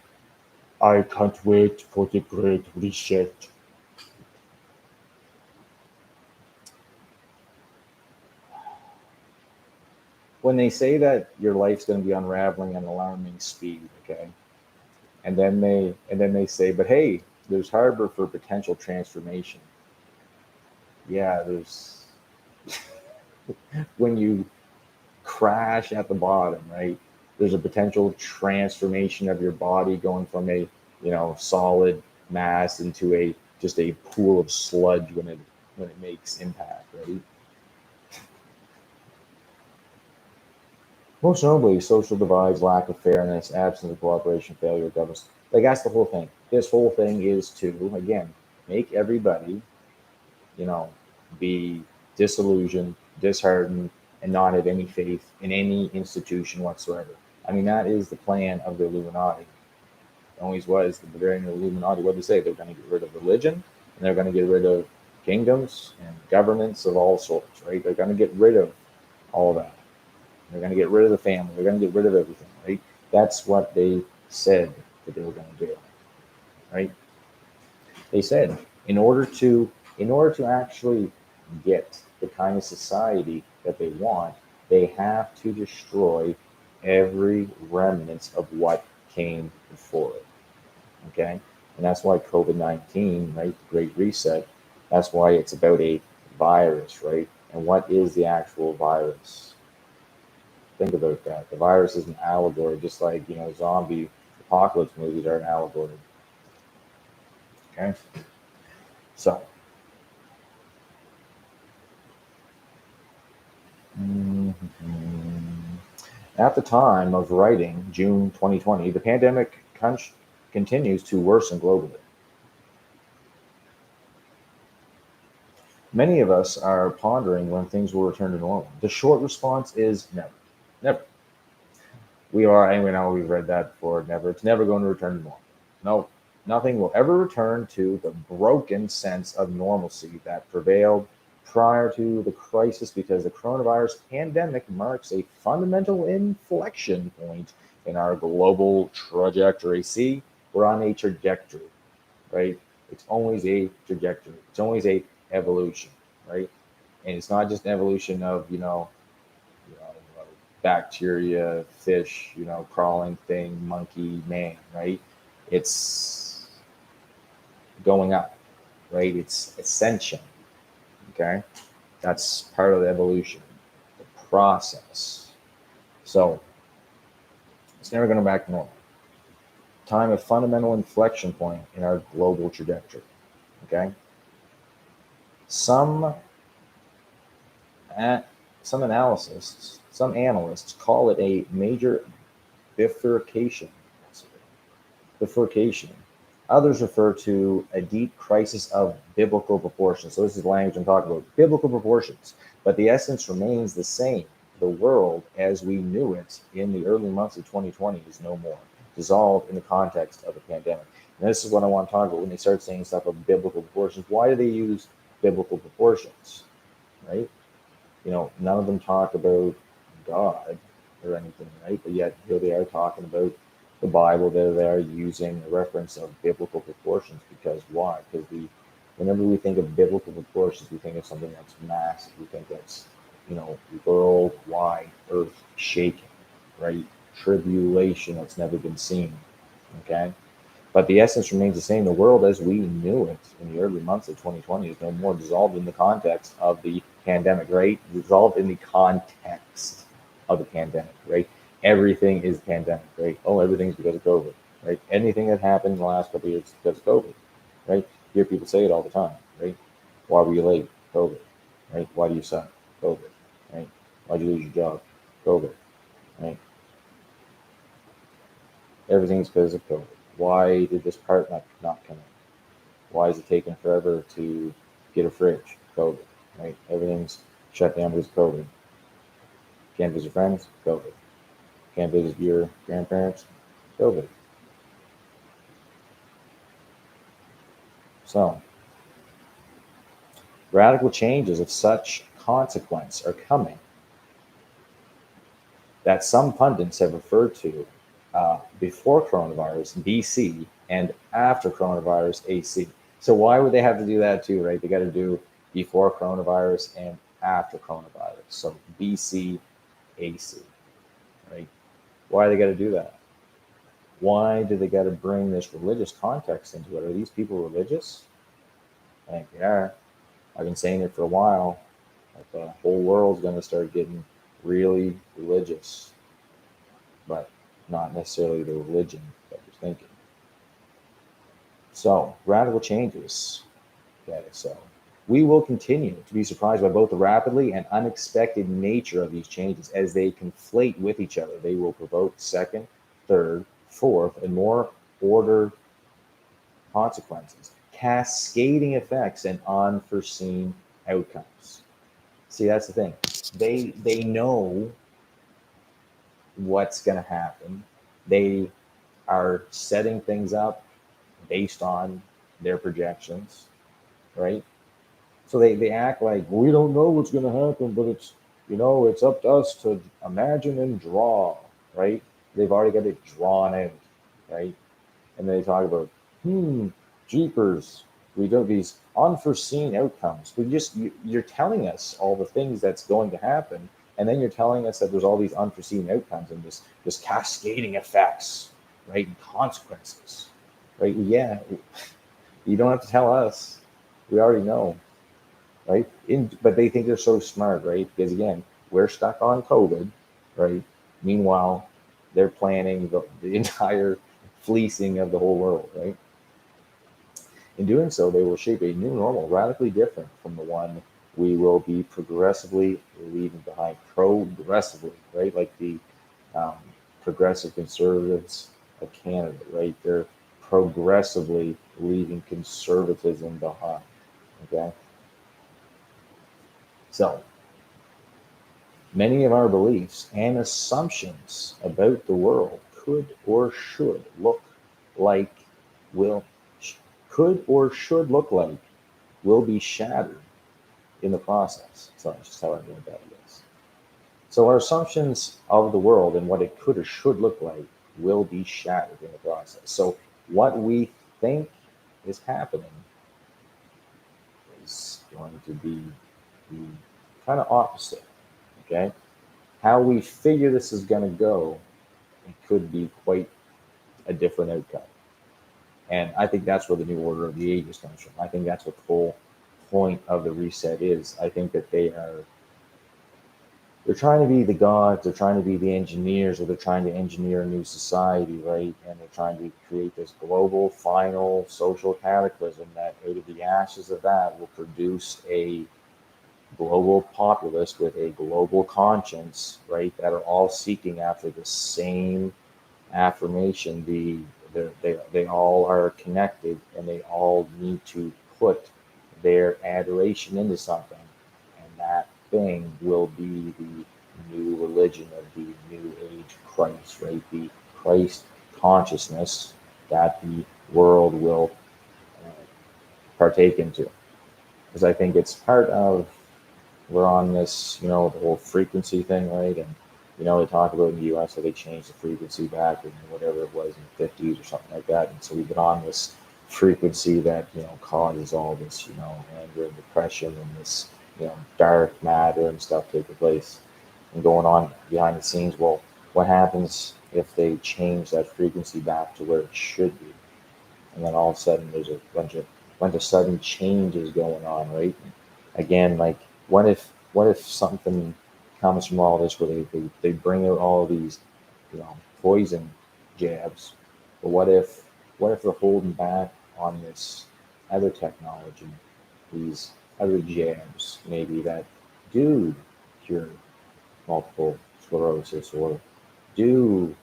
A: I can't wait for the Great Reset. When they say that your life's going to be unraveling at an alarming speed, okay, and then they say, but hey, there's harbor for potential transformation. Yeah, there's when you crash at the bottom, right? There's a potential transformation of your body going from a, solid mass into a just a pool of sludge when it makes impact, right? Most notably, social divides, lack of fairness, absence of cooperation, failure of governance. Like that's the whole thing. This whole thing is to again make everybody, you know, be disillusioned, disheartened, and not have any faith in any institution whatsoever. I mean, that is the plan of the Illuminati. It always was the Bavarian Illuminati. What did they say? They're going to get rid of religion, and they're going to get rid of kingdoms and governments of all sorts, right? They're going to get rid of all of that. They're going to get rid of the family. They're going to get rid of everything, right? That's what they said that they were going to do, right? They said in order to actually get the kind of society that they want, they have to destroy every remnant of what came before it. Okay, and that's why COVID-19, right? The Great Reset. That's why it's about a virus, right? And what is the actual virus? Think about that. The virus is an allegory, just like zombie apocalypse movies are an allegory. Okay, so mhm. At the time of writing, June 2020, the pandemic continues to worsen globally. Many of us are pondering when things will return to normal. The short response is never. Never. We are, and we know we've read that before, never. It's never going to return to normal. No, nothing will ever return to the broken sense of normalcy that prevailed prior to the crisis because the coronavirus pandemic marks a fundamental inflection point in our global trajectory. See, we're on a trajectory, right? It's always a trajectory. It's always a evolution, right? And it's not just an evolution of you know, bacteria, fish, crawling thing, monkey, man, right? It's going up, right? It's ascension, okay? That's part of the evolution, the process. So it's never going to go back to normal. Time of fundamental inflection point in our global trajectory, okay? Some some analysts call it a major bifurcation. Bifurcation. Others refer to a deep crisis of biblical proportions. So this is the language I'm talking about, biblical proportions. But the essence remains the same. The world as we knew it in the early months of 2020 is no more, dissolved in the context of a pandemic. And this is what I want to talk about when they start saying stuff about biblical proportions. Why do they use biblical proportions, right? You know, none of them talk about God or anything, right? But yet here they are talking about the Bible. There they are using a reference of biblical proportions. Because why? Because whenever we think of biblical proportions, we think of something that's massive. We think that's, you know, worldwide, earth shaking, right? Tribulation that's never been seen. Okay. But the essence remains the same. The world as we knew it in the early months of 2020 is no more, dissolved in the context of the pandemic, right? Dissolved in the context of the pandemic, right? Everything is pandemic, right? Oh, everything's because of COVID, right? Anything that happened in the last couple of years is because of COVID, right? You hear people say it all the time, right? Why were you late? COVID, right? Why do you suck? COVID, right? Why'd you lose your job? COVID, right? Everything's because of COVID. Why did this part not come in? Why is it taking forever to get a fridge? COVID, right? Everything's shut down because of COVID. Can't visit friends? COVID. Can't visit your grandparents? COVID. So, radical changes of such consequence are coming that some pundits have referred to before coronavirus, BC, and after coronavirus, AC. So why would they have to do that too, right? They got to do before coronavirus and after coronavirus. So BC, AC, right? Why do they got to do that? Why do they got to bring this religious context into it? Are these people religious? I think they are. I've been saying it for a while. Like the whole world's going to start getting really religious, but not necessarily the religion that you're thinking. So, radical changes. Okay, so we will continue to be surprised by both the rapidly and unexpected nature of these changes as they conflate with each other. They will provoke second, third, fourth, and more ordered consequences, cascading effects, and unforeseen outcomes. See, that's the thing. They know what's going to happen. They are setting things up based on their projections, right? So they act like we don't know what's going to happen, but it's, you know, it's up to us to imagine and draw, right? They've already got it drawn out, right? And they talk about, jeepers, we do these unforeseen outcomes. You're telling us all the things that's going to happen, and then you're telling us that there's all these unforeseen outcomes and this cascading effects, right? And consequences, right? Yeah, you don't have to tell us. We already know, right? But they think they're so smart, right? Because again, we're stuck on COVID, right? Meanwhile, they're planning the entire fleecing of the whole world, right? In doing so, they will shape a new normal, radically different from the one we will be progressively leaving behind. Progressively, right? Like the um, progressive conservatives of Canada, right? They're progressively leaving conservatism behind. Okay. So many of our beliefs and assumptions about the world could or should look like will could or should look like will be shattered in the process. So that's just how I read that, yes. So our assumptions of the world and what it could or should look like will be shattered in the process. So what we think is happening is going to be the kind of opposite. Okay. How we figure this is going to go, it could be quite a different outcome. And I think that's where the new order of the ages comes from. I think that's what the whole point of the reset is. I think that they're trying to be the gods, they're trying to be the engineers, or they're trying to engineer a new society, right? And they're trying to create this global final social cataclysm that out of the ashes of that will produce a global populace with a global conscience, right? That are all seeking after the same affirmation. They all are connected, and they all need to put their adoration into something, and that thing will be the new religion of the new age Christ, right? The Christ consciousness that the world will uh, partake into, because I think it's part of, we're on this, the whole frequency thing, right? And they talk about in the U.S. how they changed the frequency back in whatever it was in the 50s or something like that. And so we've been on this frequency that causes all this, anger and depression and this, dark matter and stuff taking place and going on behind the scenes. Well, what happens if they change that frequency back to where it should be? And then all of a sudden there's a bunch of sudden changes going on, right? Again, like what if something comes from all this where they bring out all these, poison jabs, but what if they're holding back on this other technology, these other jabs maybe that do cure multiple sclerosis, or do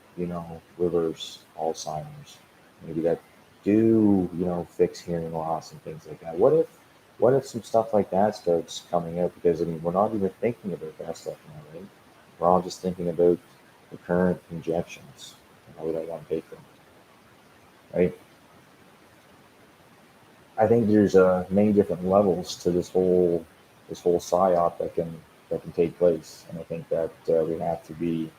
A: reverse Alzheimer's, maybe that do fix hearing loss and things like that. What if some stuff like that starts coming out? Because I mean, we're not even thinking about that stuff now, right? We're all just thinking about the current injections and how would I want to take them, right? I think there's many different levels to this whole psyop that can take place, and I think that we have to be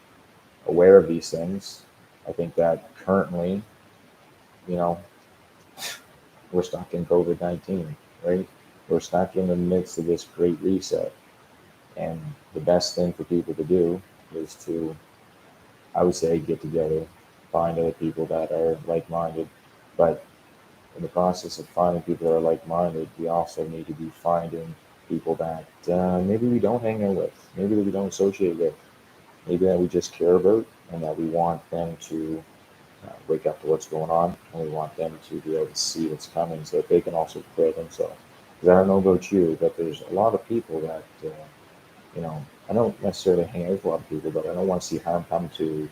A: aware of these things. I think that currently, you know, we're stuck in COVID-19, right? We're stuck in the midst of this great reset. And the best thing for people to do is to, I would say, get together, find other people that are like minded. But in the process of finding people that are like minded, we also need to be finding people that maybe we don't hang out with, maybe that we don't associate with, maybe that we just care about, and that we want them to wake up to what's going on, and we want them to be able to see what's coming so that they can also prepare themselves. Because I don't know about you, but there's a lot of people that, I don't necessarily hang out with a lot of people, but I don't want to see harm come to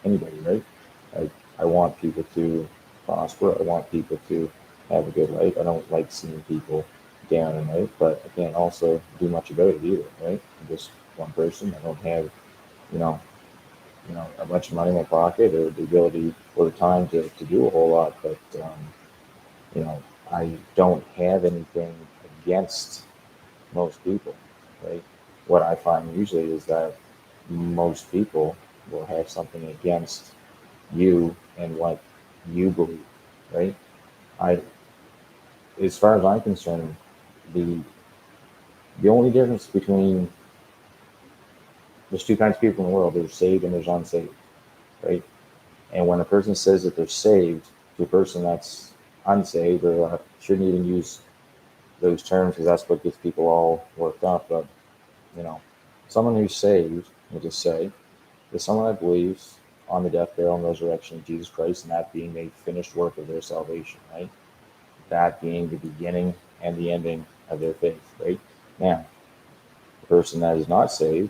A: anybody, right? I want people to prosper. I want people to have a good life. I don't like seeing people down and out, but I can't also do much about it either, right? I'm just one person. I don't have, you know, a bunch of money in my pocket or the ability or the time to do a whole lot, but I don't have anything against most people, right? What I find usually is that most people will have something against you and what you believe, right? I, as far as I'm concerned, the the only difference between, there's two kinds of people in the world. There's saved and there's unsaved, right? And when a person says that they're saved to a person that's unsaved, or shouldn't even use those terms because that's what gets people all worked up. But you know, someone who's saved, we'll just say, is someone that believes on the death, burial, and resurrection of Jesus Christ, and that being the finished work of their salvation, right? That being the beginning and the ending of their faith, right? Now, the person that is not saved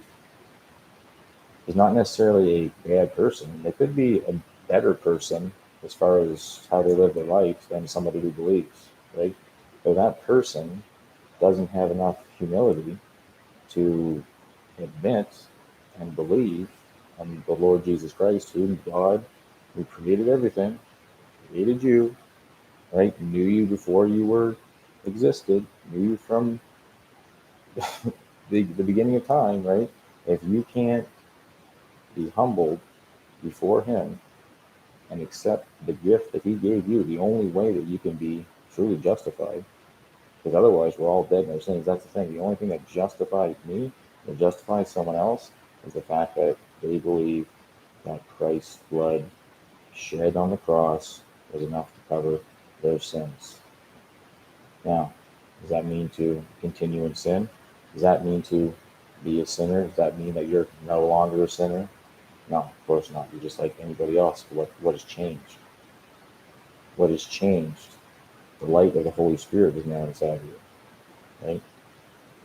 A: is not necessarily a bad person. They could be a better person as far as how they live their life than somebody who believes, right? But that person doesn't have enough humility to admit and believe on the Lord Jesus Christ, who God, who created everything, created you, right? Knew you before you were existed, knew you from the beginning of time, right? If you can't be humbled before Him and accept the gift that He gave you, the only way that you can be truly justified, because otherwise we're all dead in our sins. That's the thing. The only thing that justifies me, that justifies someone else, is the fact that they believe that Christ's blood shed on the cross was enough to cover their sins. Now, does that mean to continue in sin? Does that mean to be a sinner? Does that mean that you're no longer a sinner? No, of course not. You're just like anybody else. What has changed? What has changed? The light of the Holy Spirit is now inside of you, right?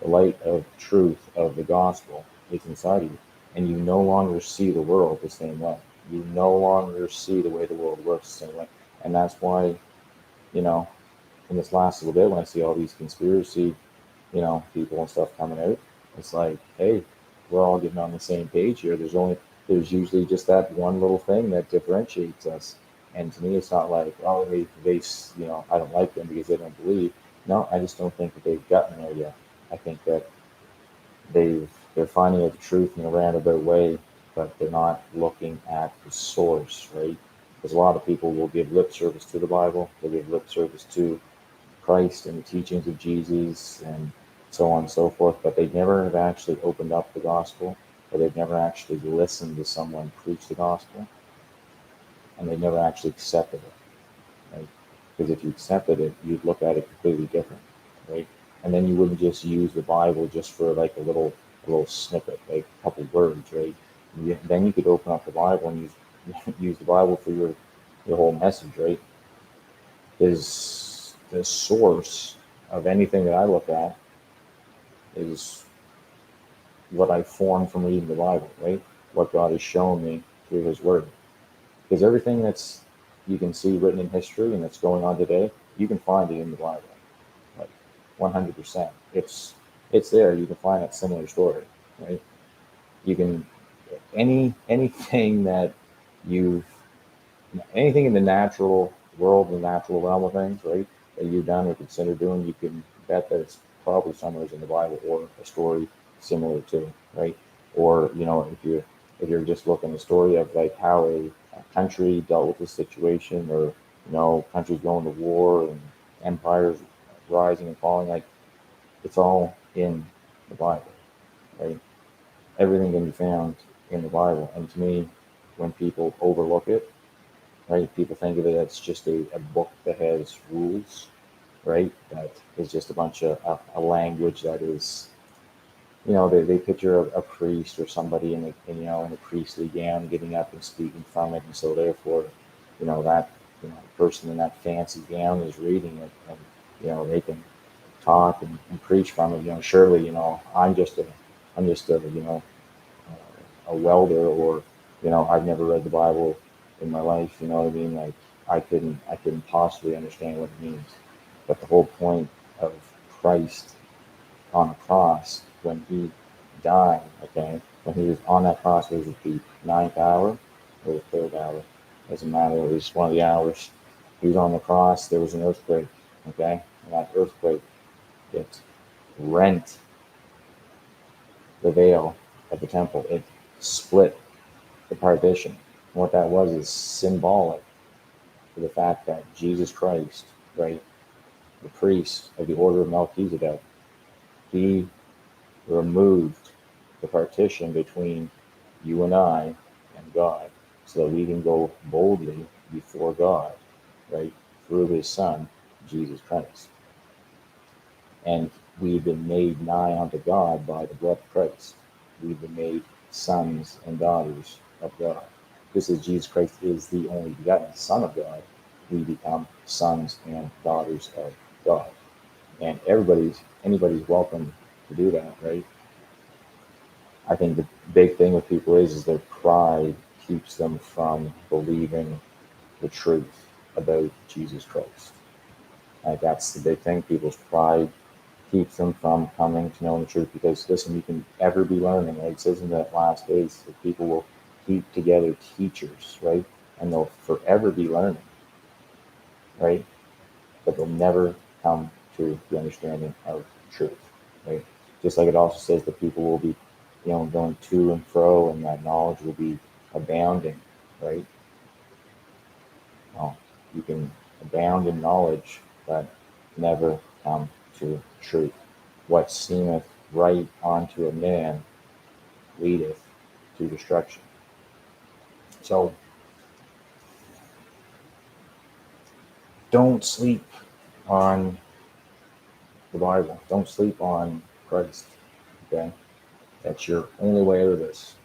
A: The light of truth of the gospel is inside of you. And you no longer see the world the same way. You no longer see the way the world works the same way. And that's why, you know, in this last little bit, when I see all these conspiracy, people and stuff coming out, it's like, hey, we're all getting on the same page here. There's usually just that one little thing that differentiates us. And to me, it's not like, oh, I don't like them because they don't believe. No, I just don't think that they've gotten there yet. I think that they're finding out the truth in a roundabout way, but they're not looking at the source, right? Because a lot of people will give lip service to the Bible, they'll give lip service to Christ and the teachings of Jesus and so on and so forth, but they never have actually opened up the gospel, or they've never actually listened to someone preach the gospel, and they never actually accepted it, right? Because if you accepted it, you'd look at it completely different, right? And then you wouldn't just use the Bible just for like a little snippet, like a couple words, right? Then you could open up the Bible and use the Bible for your whole message, right? Is the source of anything that I look at is what I form from reading the Bible, right? What God has shown me through His Word. Because everything that's you can see written in history and that's going on today, you can find it in the Bible, like 100%. It's there. You can find that similar story, right? You can anything that you've anything in the natural world, the natural realm of things, right, that you've done or consider doing, you can bet that it's probably somewhere in the Bible or a story similar to, right? Or if you're just looking at a story of like how a country dealt with this situation, or countries going to war and empires rising and falling, like it's all in the Bible, right? Everything can be found in the Bible, and to me, when people overlook it, right? People think of it as just a book that has rules, right? That is just a bunch of a language that is, they picture a priest or somebody in a priestly gown getting up and speaking from it, and so therefore, that person in that fancy gown is reading it, and they can talk and preach from it. Surely, I'm just a a welder, or I've never read the Bible in my life. You know what I mean? Like I couldn't possibly understand what it means. But the whole point of Christ on the cross, when He died, okay, when He was on that cross, was it the ninth hour or the third hour? Doesn't matter. It was one of the hours. He was on the cross. There was an earthquake, okay, and that earthquake, it rent the veil of the temple. It split the partition. And what that was is symbolic for the fact that Jesus Christ, right, the priest of the order of Melchizedek, He removed the partition between you and I and God, so that we can go boldly before God, right, through His Son, Jesus Christ. And we've been made nigh unto God by the blood of Christ. We've been made sons and daughters of God. Just as Jesus Christ is the only begotten Son of God, we become sons and daughters of God. And anybody's welcome to do that, right? I think the big thing with people is their pride keeps them from believing the truth about Jesus Christ. Like that's the big thing. People's pride keeps them from coming to know the truth, because listen, you can ever be learning, right? It says in that last days that people will keep together teachers, right? And they'll forever be learning, right? But they'll never come to the understanding of truth, right? Just like it also says that people will be, going to and fro, and that knowledge will be abounding, right? Well, you can abound in knowledge, but never come to truth. What seemeth right unto a man leadeth to destruction. So Don't sleep on the Bible. Don't sleep on Christ. Okay? That's your only way out of this.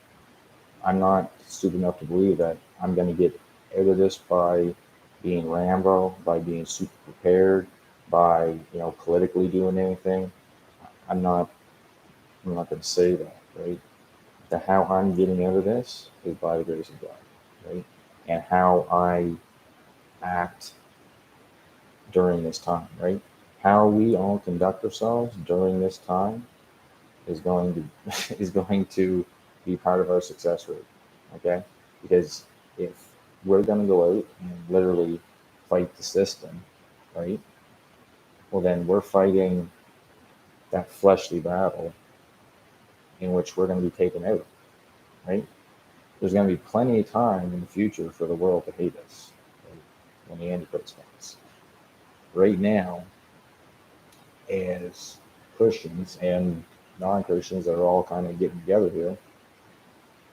A: I'm not stupid enough to believe that I'm going to get out of this by being Rambo, by being super prepared, by politically doing anything. I'm not. I'm not going to say that, right? The how I'm getting out of this is by the grace of God, right? And how I act during this time, right? How we all conduct ourselves during this time is going to is going to be part of our success rate, okay? Because if we're going to go out and literally fight the system, right? Well, then we're fighting that fleshly battle in which we're going to be taken out, right? There's going to be plenty of time in the future for the world to hate us, right? When the Antichrist comes. Right now, as Christians and non-Christians that are all kind of getting together here,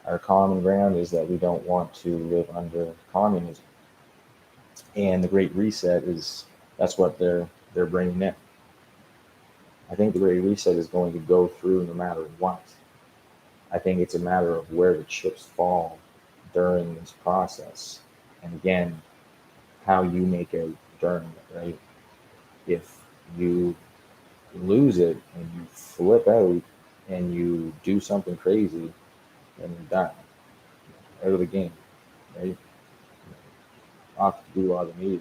A: our common ground is that we don't want to live under communism. And the Great Reset that's what they're bringing in. I think the Great Reset is going to go through no matter what. I think it's a matter of where the chips fall during this process. And again, how you make out during it, right? If you lose it and you flip out and you do something crazy, then you're done. Out of the game, right? Off to do a lot of media,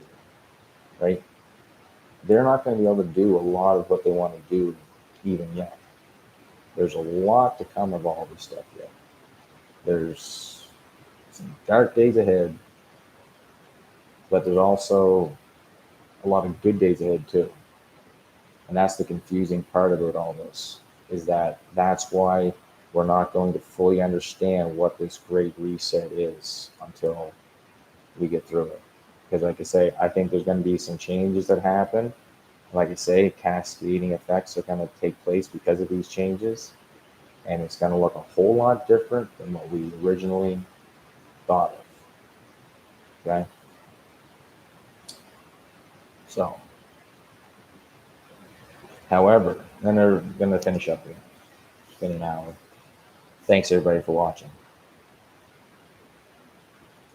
A: right? They're not going to be able to do a lot of what they want to do even yet. There's a lot to come of all this stuff yet. There's some dark days ahead, but there's also a lot of good days ahead too. And that's the confusing part about all this, is that's why we're not going to fully understand what this great reset is until we get through it. Because like I say, I think there's going to be some changes that happen. Like I say, cascading effects are going to take place because of these changes. And it's going to look a whole lot different than what we originally thought of. Okay? So, however, then they're going to finish up here. It's been an hour. Thanks everybody for watching.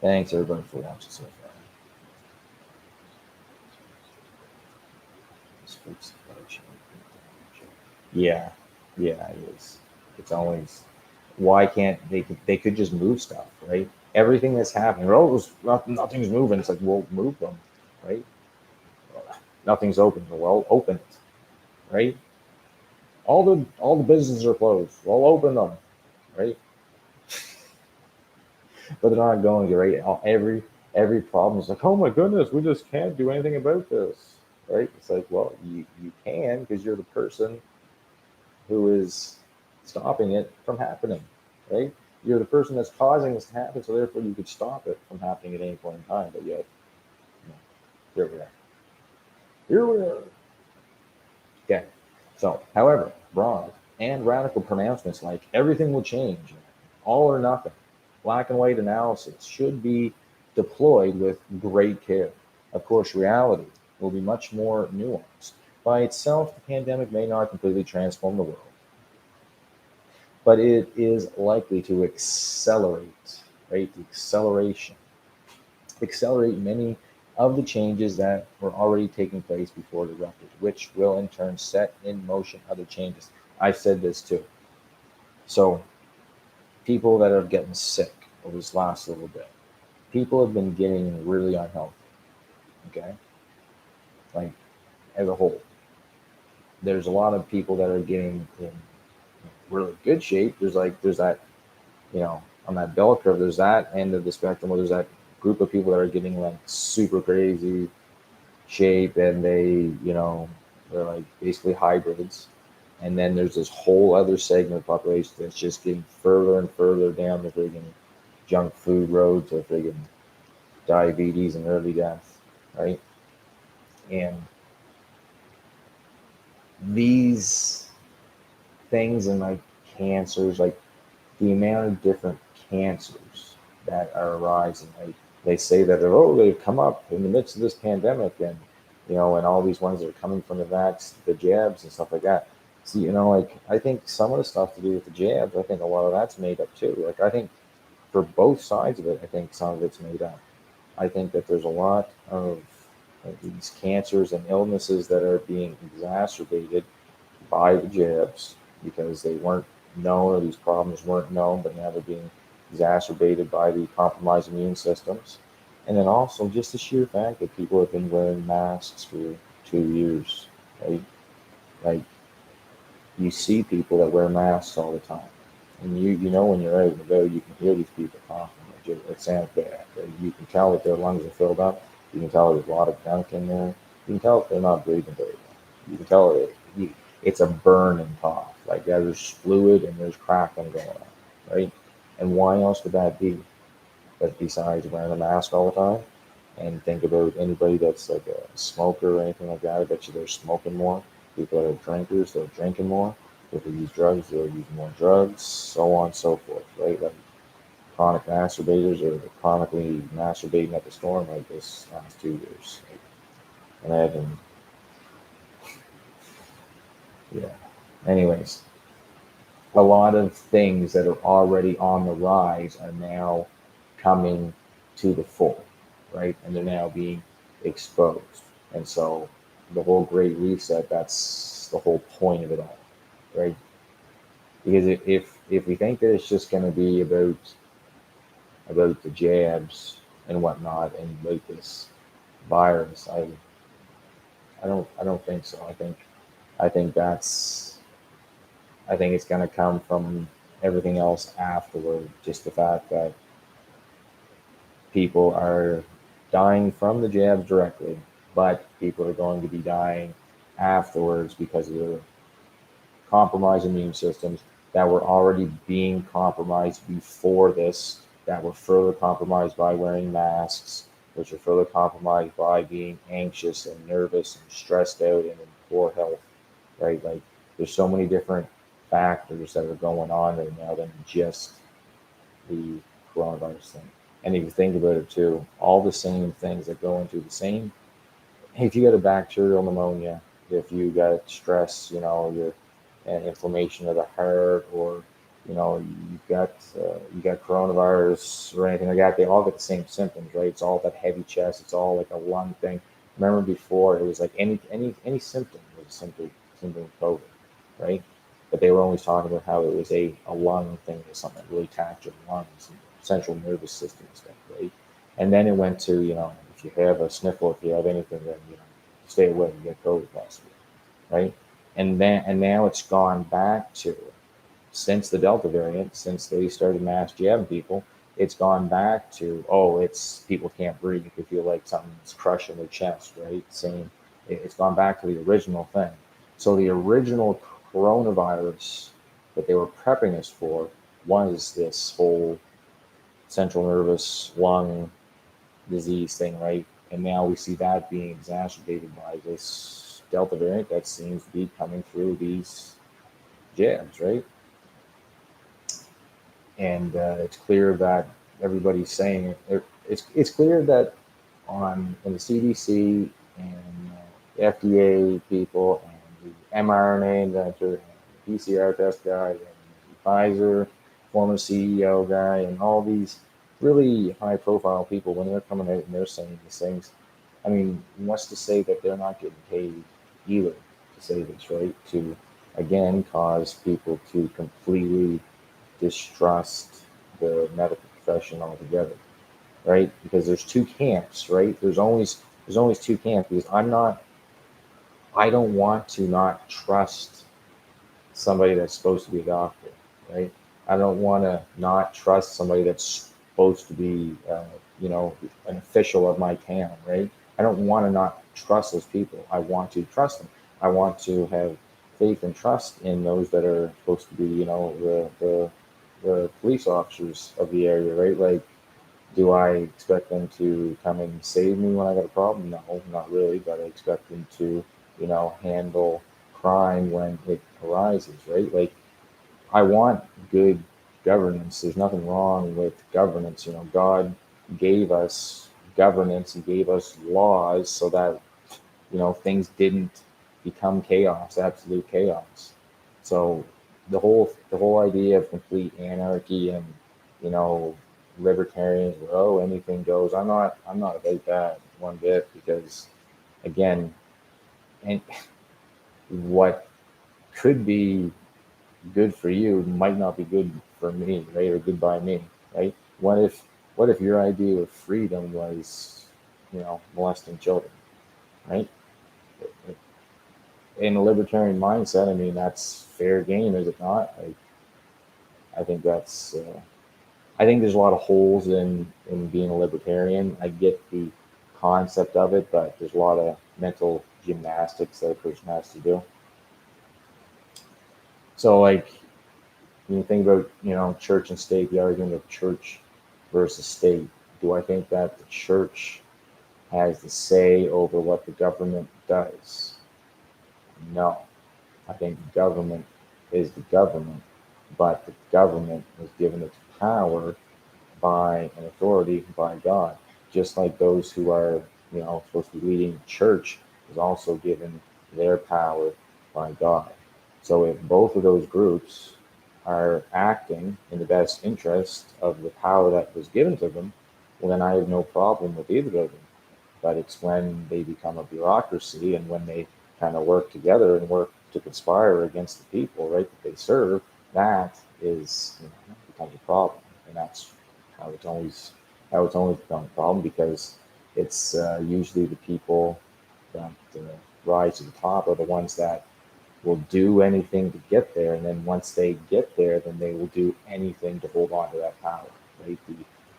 A: Thanks everybody for watching so far. Yeah, yeah, it is. It's always, why can't they could just move stuff, right? Everything that's happening, nothing's moving. It's like, well, move them, right? Nothing's open. Well, open it, right? All the businesses are closed. Well, open them, right? But they're not going to, right? Every problem is like, oh my goodness, we just can't do anything about this, right? It's like, well, you can, because you're the person who is stopping it from happening, right? You're the person that's causing this to happen, so therefore you could stop it from happening at any point in time. But yet, here we are. Here we are. Okay. So, however, broad and radical pronouncements like everything will change, all or nothing, black and white analysis should be deployed with great care. Of course, reality will be much more nuanced. By itself, the pandemic may not completely transform the world, but it is likely to accelerate, right? The accelerate many of the changes that were already taking place before it erupted, which will in turn set in motion other changes. I've said this too. So people that are getting sick over this last little bit, people have been getting really unhealthy, okay? Like as a whole. There's a lot of people that are getting in really good shape. There's that, on that bell curve, there's that end of the spectrum where there's that group of people that are getting like super crazy shape, and they're like basically hybrids. And then there's this whole other segment of the population that's just getting further and further down the friggin' junk food road to friggin' diabetes and early death, right? And these things, and like cancers, like the amount of different cancers that are arising, like they say that they've come up in the midst of this pandemic, and and all these ones that are coming from the vax, the jabs and stuff like that. See, like I think some of the stuff to do with the jabs, I think a lot of that's made up too. Like I think for both sides of it, I think some of it's made up. I think that there's a lot of these cancers and illnesses that are being exacerbated by the jabs because they weren't known or these problems weren't known, but now they're being exacerbated by the compromised immune systems. And then also just the sheer fact that people have been wearing masks for 2 years, right? Like you see people that wear masks all the time. And you know when you're out and about, you can hear these people coughing. It sounds bad. You can tell that their lungs are filled up. You can tell there's a lot of gunk in there. You can tell if they're not breathing very well. You can tell it's a burning cough. Like there's fluid and there's cracking going on, right? And why else would that be? But besides wearing a mask all the time, and think about anybody that's like a smoker or anything like that. I bet you they're smoking more. People that are drinkers, they're drinking more. People who use drugs, they're using more drugs, so on and so forth, right? Like chronic masturbators are chronically masturbating at the storm like this last 2 years. And I haven't, yeah. Anyways, a lot of things that are already on the rise are now coming to the fore, right? And they're now being exposed. And so the whole Great Reset, that's the whole point of it all, right? Because if we think that it's just going to be about the jabs and whatnot and about this virus, I don't think so. I think that's I think it's going to come from everything else afterward. Just the fact that people are dying from the jabs directly, but people are going to be dying afterwards because of their compromised immune systems that were already being compromised before this, that were further compromised by wearing masks, which are further compromised by being anxious and nervous and stressed out and in poor health, right? Like there's so many different factors that are going on right now than just the coronavirus thing. And if you think about it too, all the same things that go into the same. If you got a bacterial pneumonia, if you got stress, your inflammation of the heart, or you got coronavirus or anything like that, they all get the same symptoms, right? It's all that heavy chest. It's all like a lung thing. Remember before it was like any symptom was a symptom of COVID, right? But they were always talking about how it was a lung thing or something that really attacked your lungs and central nervous system and stuff, right? And then it went to, if you have a sniffle, if you have anything, then stay away and get COVID possibly, right? And now it's gone back to, since the Delta variant, since they started mass jabbing people, it's gone back to, oh, it's people can't breathe. They feel like something's crushing their chest, right? Same. It's gone back to the original thing. So the original coronavirus that they were prepping us for was this whole central nervous lung disease thing, right? And now we see that being exacerbated by this Delta variant that seems to be coming through these jabs, right? And it's clear that everybody's saying it's clear that in the CDC and the FDA people and the mRNA inventor and the PCR test guy and the Pfizer former CEO guy and all these really high profile people, when they're coming out and they're saying these things, I mean, what's to say that they're not getting paid either to say this, right? To again cause people to completely distrust the medical profession altogether, right? Because there's two camps, right? There's always two camps because I don't want to not trust somebody that's supposed to be a doctor, right? I don't want to not trust somebody that's supposed to be, an official of my town, right? I don't want to not trust those people. I want to trust them. I want to have faith and trust in those that are supposed to be, the police officers of the area, right? Like, do I expect them to come and save me when I got a problem? No, not really, but I expect them to, handle crime when it arises, right? Like, I want good governance. There's nothing wrong with governance. God gave us governance. He gave us laws so that, things didn't become chaos, absolute chaos. So the whole idea of complete anarchy and you know libertarians, oh, anything goes. I'm not about that one bit, because again, and what could be good for you might not be good for me, right? Or good by me, right? What if your idea of freedom was, molesting children, right? In a libertarian mindset, I mean, that's fair game, is it not? I think that's. I think there's a lot of holes in being a libertarian. I get the concept of it, but there's a lot of mental gymnastics that a person has to do. So, like, when you think about, church and state, the argument of church versus state, do I think that the church has the say over what the government does? No. I think government is the government, but the government was given its power by an authority by God, just like those who are, supposed to be leading the church is also given their power by God. So if both of those groups are acting in the best interest of the power that was given to them, well, then I have no problem with either of them. But it's when they become a bureaucracy and when they kind of work together and work to conspire against the people, right, that they serve, that is, becomes a problem. And that's how it's always become a problem, because it's usually the people that rise to the top are the ones that will do anything to get there, and then once they get there, then they will do anything to hold on to that power, right? The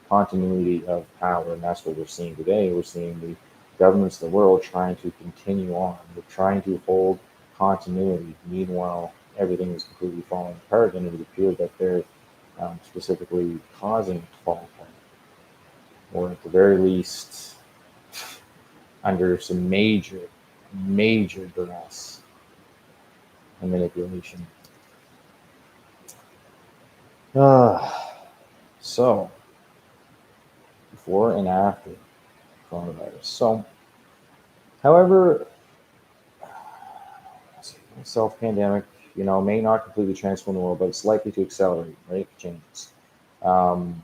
A: continuity of power, and that's what we're seeing today. We're seeing the governments of the world trying to continue on. They're trying to hold continuity. Meanwhile, everything is completely falling apart, and it would appear that they're specifically causing it to fall apart, or at the very least, under some major, major duress and manipulation. So, before and after coronavirus. So, however, self pandemic, may not completely transform the world, but it's likely to accelerate, right? Changes. Um,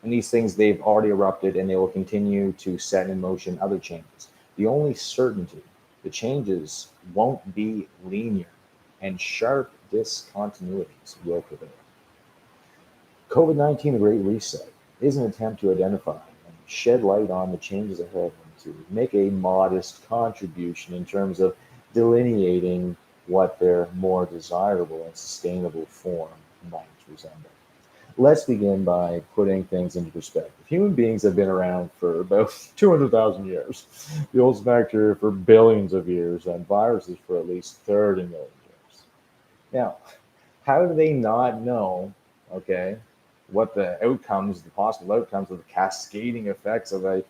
A: and these things, they've already erupted and they will continue to set in motion other changes. The only certainty, the changes won't be linear, and sharp discontinuities will prevail. COVID-19, the Great Reset, is an attempt to identify and shed light on the changes ahead and to make a modest contribution in terms of delineating what their more desirable and sustainable form might resemble. Let's begin by putting things into perspective. Human beings have been around for about 200,000 years, the oldest bacteria for billions of years, and viruses for at least 30 million years. Now, how do they not know, okay, what the possible outcomes of the cascading effects of a,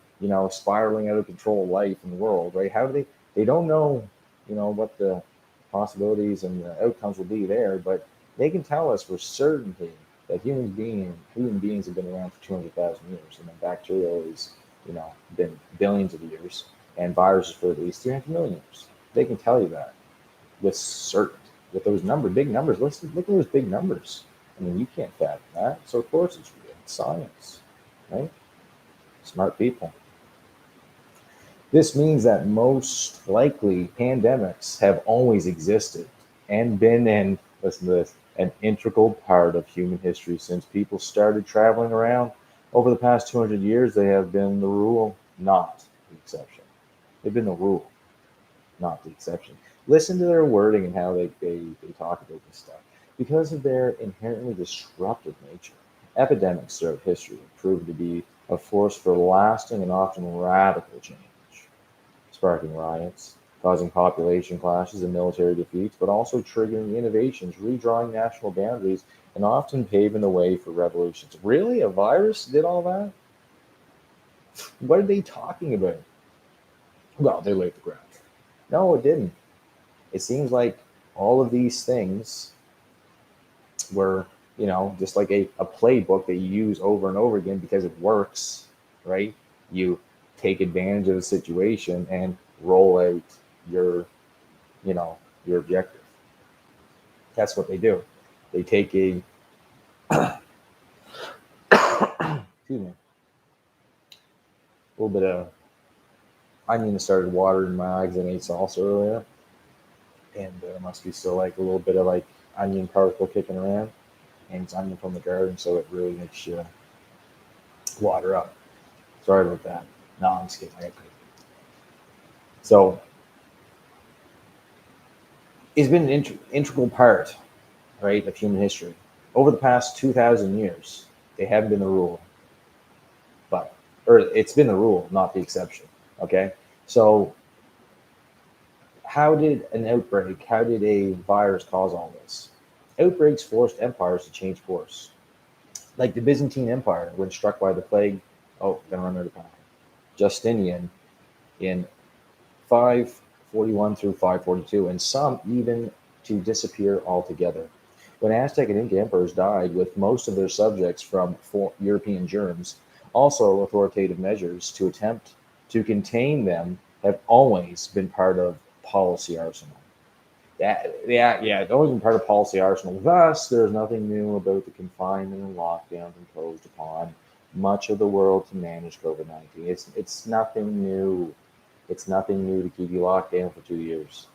A: spiraling out of control life in the world, right? How do they don't know, what the possibilities and the outcomes will be there, but they can tell us for certainty that human beings have been around for 200,000 years, and then bacteria is, been billions of years, and viruses for at least 300 million years. They can tell you that with certainty, with those big numbers. Look at those big numbers. I mean, you can't fathom that. So of course it's real. It's science, right? Smart people. This means that most likely pandemics have always existed and been listen to this, an integral part of human history since people started traveling around. Over the past 200 years, they have been the rule, not the exception. They've been the rule, not the exception. Listen to their wording and how they talk about this stuff. Because of their inherently disruptive nature, epidemics throughout history have proven to be a force for lasting and often radical change, sparking riots, causing population clashes and military defeats, but also triggering innovations, redrawing national boundaries, and often paving the way for revolutions. Really? A virus did all that? What are they talking about? Well, they laid the ground. No, it didn't. It seems like all of these things were, just like a playbook that you use over and over again because it works, right? You take advantage of the situation and roll out your, you know, your objective. That's what they do. They take a excuse me, a little bit of onion started watering my eyes and ate salsa earlier, and there must be still like a little bit of like onion particle kicking around, and it's onion from the garden, so it really makes you water up. Sorry about that. No, I'm just kidding. Okay. So it's been an integral part, right, of human history. Over the past 2,000 years, they haven't been the rule, but, or it's been the rule, not the exception. Okay. So how did an outbreak, how did a virus cause all this? Outbreaks forced empires to change course. Like the Byzantine Empire, when struck by the plague, oh, gonna run out of time. Justinian in 541 through 542, and some even to disappear altogether. When Aztec and Inca emperors died, with most of their subjects from European germs, also authoritative measures to attempt to contain them have always been part of policy arsenal. It's always been part of policy arsenal. Thus, there is nothing new about the confinement and lockdowns imposed upon much of the world to manage COVID-19. It's nothing new. It's nothing new to keep you locked down for 2 years.